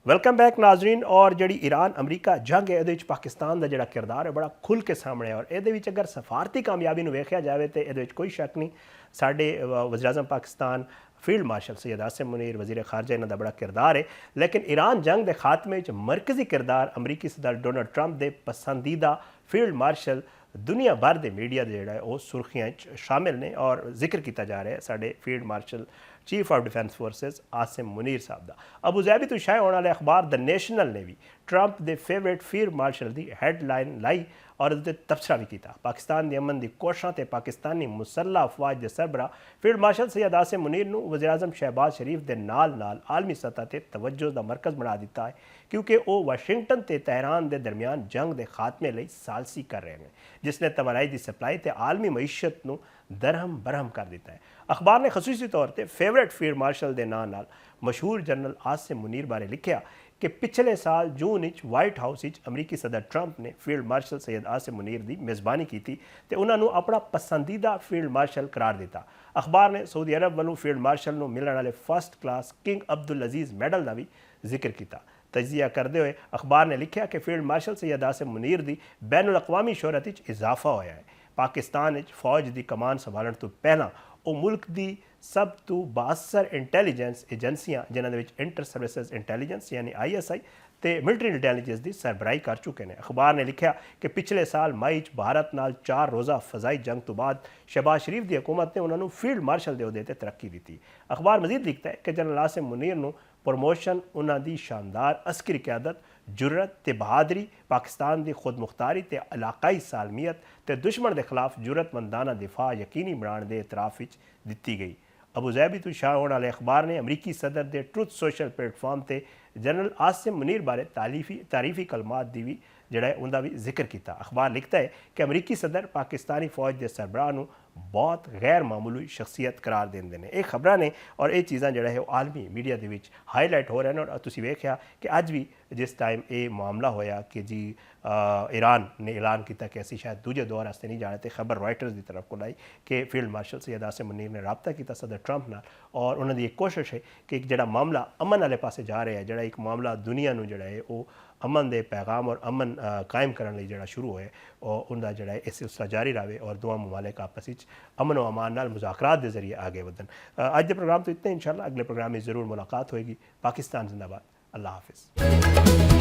Welcome back Nazreen. ਔਰ ਜਿਹੜੀ ਈਰਾਨ ਅਮਰੀਕਾ ਜੰਗ ਹੈ ਇਹਦੇ ਵਿੱਚ ਪਾਕਿਸਤਾਨ ਦਾ ਜਿਹੜਾ ਕਿਰਦਾਰ ਹੈ ਬੜਾ ਖੁੱਲ੍ਹ ਕੇ ਸਾਹਮਣੇ ਔਰ ਇਹਦੇ ਵਿੱਚ ਅਗਰ ਸਫਾਰਤੀ ਕਾਮਯਾਬੀ ਨੂੰ ਵੇਖਿਆ ਜਾਵੇ ਤੇ ਇਹਦੇ ਵਿੱਚ ਕੋਈ ਸ਼ੱਕ ਨਹੀਂ ਸਾਡੇ ਵਜ਼ੀਰ ਆਜ਼ਮ ਪਾਕਿਸਤਾਨ ਫੀਲਡ ਮਾਰਸ਼ਲ ਸੈयद ਆਸਿਮ ਮੁਨੀਰ ਵਜ਼ੀਰ ਖਾਰਜਾ ਇਹਨਾਂ ਦਾ ਬੜਾ ਕਿਰਦਾਰ ਹੈ। ਲੇਕਿਨ ਈਰਾਨ ਜੰਗ ਦੇ ਖਾਤਮੇ ਵਿੱਚ ਮਰਕਜ਼ੀ ਕਿਰਦਾਰ ਅਮਰੀਕੀ ਸਦਰ ਡੋਨਲਡ ਟਰੰਪ ਦੇ ਪਸੰਦੀਦਾ ਫੀਲਡ ਮਾਰਸ਼ਲ ਦੁਨੀਆ ਭਰ ਦੇ ਮੀਡੀਆ ਦੇ ਜਿਹੜਾ ਉਹ ਸੁਰਖੀਆਂ 'ਚ ਸ਼ਾਮਿਲ ਨੇ ਔਰ ਜ਼ਿਕਰ ਕੀਤਾ ਜਾ ਰਿਹਾ ਹੈ ਸਾਡੇ field marshal chief of defence forces Asim Munir ਸਾਹਿਬ ਦਾ। ਅਬੂ ਜ਼ੈਬੀ ਤੋਂ ਸ਼ਾਇਅ ਹੋਣ ਵਾਲੇ ਅਖਬਾਰ ਦ ਨੈਸ਼ਨਲ ਨੇ ਵੀ ਟਰੰਪ ਦੇ ਫੇਵਰੇਟ ਫੀਲਡ ਮਾਰਸ਼ਲ ਦੀ ਹੈਡਲਾਈਨ ਲਾਈ ਔਰ ਉਹਦੇ ਤਬਸਰਾ ਵੀ ਕੀਤਾ। ਪਾਕਿਸਤਾਨ ਦੀ ਅਮਨ ਦੀ ਕੋਸ਼ਿਸ਼ਾਂ ਤੇ ਪਾਕਿਸਤਾਨੀ ਮੁਸੱਲ੍ਹਾ ਅਫਵਾਜ ਦੇ ਸਰਬਰਾਹ ਫੀਲਡ ਮਾਰਸ਼ਲ ਸੈयद ਆਸਿਮ ਮੁਨੀਰ ਨੂੰ ਵਜ਼ੀਰ ਆਜ਼ਮ ਸ਼ਹਿਬਾਜ਼ ਸ਼ਰੀਫ ਦੇ ਨਾਲ ਆਲਮੀ ਸਤ੍ਹਾ ਤੇ ਤਵੱਜੋ ਦਾ ਮਰਕਜ਼ ਬਣਾ ਦਿੱਤਾ ਹੈ ਕਿਉਂਕਿ ਉਹ ਵਾਸ਼ਿੰਗਟਨ ਤੇ ਤਹਿਰਾਨ ਦੇ ਦਰਮਿਆਨ ਜੰਗ ਦੇ ਖਾਤਮੇ ਲਈ ਸਾਲਸੀ ਕਰ ਰਹੇ ਨੇ ਜਿਸ ਨੇ ਤਵਾਨਾਈ ਦੀ ਸਪਲਾਈ ਤੇ ਆਲਮੀ ਮਈਸ਼ਤ ਨੂੰ ਦਰਹਮ ਬਰਹਮ ਕਰ ਦਿੱਤਾ ਹੈ। ਅਖਬਾਰ ਨੇ ਖਸੂਸੀ ਤੌਰ ਤੇ ਫੇਵਰੇਟ ਫੀਲਡ ਮਾਰਸ਼ਲ ਦੇ ਨਾਲ ਮਸ਼ਹੂਰ ਜਨਰਲ ਆਸਿਮ ਮੁਨੀਰ ਬਾਰੇ ਲਿਖਿਆ ਕਿ ਪਿਛਲੇ ਸਾਲ ਜੂਨ ਵਿੱਚ ਵਾਈਟ ਹਾਊਸ ਵਿੱਚ ਅਮਰੀਕੀ ਸਦਰ ਟਰੰਪ ਨੇ ਫੀਲਡ ਮਾਰਸ਼ਲ ਸੈयद ਆਸਿਮ ਮੁਨੀਰ ਦੀ ਮੇਜ਼ਬਾਨੀ ਕੀਤੀ ਤੇ ਉਹਨਾਂ ਨੂੰ ਆਪਣਾ ਪਸੰਦੀਦਾ ਫੀਲਡ ਮਾਰਸ਼ਲ ਕਰਾਰ ਦਿੱਤਾ। ਅਖਬਾਰ ਨੇ ਸਾਊਦੀ ਅਰਬ ਵੱਲੋਂ ਫੀਲਡ ਮਾਰਸ਼ਲ ਨੂੰ ਮਿਲਣ ਵਾਲੇ ਫਸਟ ਕਲਾਸ ਕਿੰਗ ਅਬਦੁਲ ਅਜ਼ੀਜ਼ ਮੈਡਲ ਦਾ ਵੀ ਜ਼ਿਕਰ ਕੀਤਾ। ਤਜਜ਼ੀਆ ਕਰਦੇ ਹੋਏ ਅਖਬਾਰ ਨੇ ਲਿਖਿਆ ਕਿ ਫੀਲਡ ਮਾਰਸ਼ਲ ਸੈयद ਆਸਿਮ ਮੁਨੀਰ ਦੀ ਬੈਨ ਅਲ-ਅਕਵਾਮੀ ਸ਼ੋਹਰਤ ਵਿੱਚ ਇਜ਼ਾਫਾ ਹੋਇਆ ਹੈ। ਪਾਕਿਸਤਾਨ ਵਿੱਚ ਫੌਜ ਦੀ ਕਮਾਨ ਸੰਭਾਲਣ ਤੋਂ ਪਹਿਲਾਂ ਉਹ ਮੁਲਕ ਦੀ ਸਭ ਤੋਂ ਬਾਅਸਰ ਇੰਟੈਲੀਜੈਂਸ ਏਜੰਸੀਆਂ ਜਿਨ੍ਹਾਂ ਦੇ ਵਿੱਚ ਇੰਟਰ ਸਰਵਿਸਿਜ਼ ਇੰਟੈਲੀਜੈਂਸ ਯਾਨੀ ISI ਤੇ ਮਿਲਟਰੀ ਇੰਟੈਲੀਜੈਂਸ ਦੀ ਸਰਬਰਾਹੀ ਕਰ ਚੁੱਕੇ ਨੇ। ਅਖਬਾਰ ਨੇ ਲਿਖਿਆ ਕਿ ਪਿਛਲੇ ਸਾਲ ਮਈ 'ਚ ਭਾਰਤ ਨਾਲ 4 ਰੋਜ਼ਾ ਫਜ਼ਾਈ ਜੰਗ ਤੋਂ ਬਾਅਦ ਸ਼ਹਿਬਾਜ਼ ਸ਼ਰੀਫ ਦੀ ਹਕੂਮਤ ਨੇ ਉਹਨਾਂ ਨੂੰ ਫੀਲਡ ਮਾਰਸ਼ਲ ਦੇ ਅਹੁਦੇ ਤੇ ਤਰੱਕੀ ਦਿੱਤੀ। ਅਖਬਾਰ ਮਜ਼ੀਦ ਲਿਖਦਾ ਹੈ ਕਿ ਜਨਰਲ ਆਸਿਮ ਮੁਨੀਰ ਨੂੰ ਪ੍ਰਮੋਸ਼ਨ ਉਹਨਾਂ ਦੀ ਸ਼ਾਨਦਾਰ ਅਸਕਰੀ ਕਿਆਦਤ, ਜੁਰਅਤ ਤੇ ਬਹਾਦਰੀ, ਪਾਕਿਸਤਾਨ ਦੀ ਖੁਦ ਮੁਖਤਾਰੀ ਤੇ ਇਲਾਕਾਈ ਸਾਲਮੀਅਤ ਤੇ ਦੁਸ਼ਮਣ ਦੇ ਖਿਲਾਫ ਜੁਰਅਤਮੰਦਾਨਾ ਦਿਫਾ ਯਕੀਨੀ ਬਣਾਉਣ ਦੇ ਇਤਰਾਫ ਵਿੱਚ ਦਿੱਤੀ ਗਈ। ਅਬੂ ਜ਼ੈਬੀ ਤੋਂ ਸ਼ਾਇਅ ਹੋਣ ਵਾਲੇ ਅਖਬਾਰ ਨੇ ਅਮਰੀਕੀ ਸਦਰ ਦੇ ਟਰੁਥ ਸੋਸ਼ਲ ਪਲੇਟਫਾਰਮ ਤੇ ਜਨਰਲ ਆਸਿਮ ਮੁਨੀਰ ਬਾਰੇ ਤਾਰੀਫੀ ਕਲਮਾਤ ਦੀ ਵੀ ਜਿਹੜਾ ਉਹਦਾ ਵੀ ਜ਼ਿਕਰ ਕੀਤਾ। ਅਖਬਾਰ ਲਿਖਦਾ ਹੈ ਕਿ ਅਮਰੀਕੀ ਸਦਰ ਪਾਕਿਸਤਾਨੀ ਫੌਜ ਦੇ ਸਰਬਰਾਹ ਨੂੰ ਬਹੁਤ ਗੈਰ ਮਾਮੂਲੀ ਸ਼ਖਸੀਅਤ ਕਰਾਰ ਦਿੰਦੇ ਨੇ। ਇਹ ਖਬਰਾਂ ਨੇ ਔਰ ਇਹ ਚੀਜ਼ਾਂ ਜਿਹੜਾ ਹੈ ਉਹ ਆਲਮੀ ਮੀਡੀਆ ਦੇ ਵਿੱਚ ਹਾਈਲਾਈਟ ਹੋ ਰਹੇ ਨੇ ਔਰ ਤੁਸੀਂ ਵੇਖਿਆ ਕਿ ਅੱਜ ਵੀ ਜਿਸ ਟਾਈਮ ਇਹ ਮਾਮਲਾ ਹੋਇਆ ਕਿ ਜੀ ਈਰਾਨ ਨੇ ਐਲਾਨ ਕੀਤਾ ਕਿ ਅਸੀਂ ਸ਼ਾਇਦ ਦੂਜੇ ਦੌਰ ਵਾਸਤੇ ਨਹੀਂ ਜਾਣਾ ਤੇ ਖਬਰ ਰਾਇਟਰਸ ਦੀ ਤਰਫ ਕੋਲ ਆਈ ਕਿ ਫੀਲਡ ਮਾਰਸ਼ਲ ਸੈयद ਆਸਿਮ ਮੁਨੀਰ ਨੇ ਰਾਬਤਾ ਕੀਤਾ ਸਦਰ ਟਰੰਪ ਨਾਲ ਔਰ ਉਹਨਾਂ ਦੀ ਇੱਕ ਕੋਸ਼ਿਸ਼ ਹੈ ਕਿ ਇੱਕ ਜਿਹੜਾ ਮਾਮਲਾ ਅਮਨ ਵਾਲੇ ਪਾਸੇ ਜਾ ਰਿਹਾ ਹੈ, ਜਿਹੜਾ ਇੱਕ ਮਾਮਲਾ ਦੁਨੀਆ ਨੂੰ ਜਿਹੜਾ ਹੈ ਉਹ ਅਮਨ ਦੇ ਪੈਗਾਮ ਔਰ ਅਮਨ ਕਾਇਮ ਕਰਨ ਲਈ ਜਿਹੜਾ ਸ਼ੁਰੂ ਹੋਇਆ ਔਰ ਉਹਦਾ ਜਿਹੜਾ ਇਹ ਸਿਲਸਿਲਾ ਜਾਰੀ ਰਹੇ ਔਰ ਦੋਵਾਂ ਮਮਾਲਿਕ ਆਪਸ ਵਿੱਚ ਅਮਨ و ਅਮਾਨ ਨਾਲ ਮੁਜ਼ਾਕਰਾਤ ਦੇ ਜ਼ਰੀਏ ਆਗੇ ਵਧਣ। ਅੱਜ ਦੇ ਪ੍ਰੋਗਰਾਮ ਤੋਂ ਇਤਨਾ, ਇੰਸ਼ਾਅੱਲਾ ਅਗਲੇ ਪ੍ਰੋਗਰਾਮ ਵਿੱਚ ਜ਼ਰੂਰ ਮੁਲਾਕਾਤ ਹੋਏਗੀ। ਪਾਕਿਸਤਾਨ ਜ਼ਿੰਦਾਬਾਦ। ਅੱਲਾਹ ਹਾਫਿਜ਼।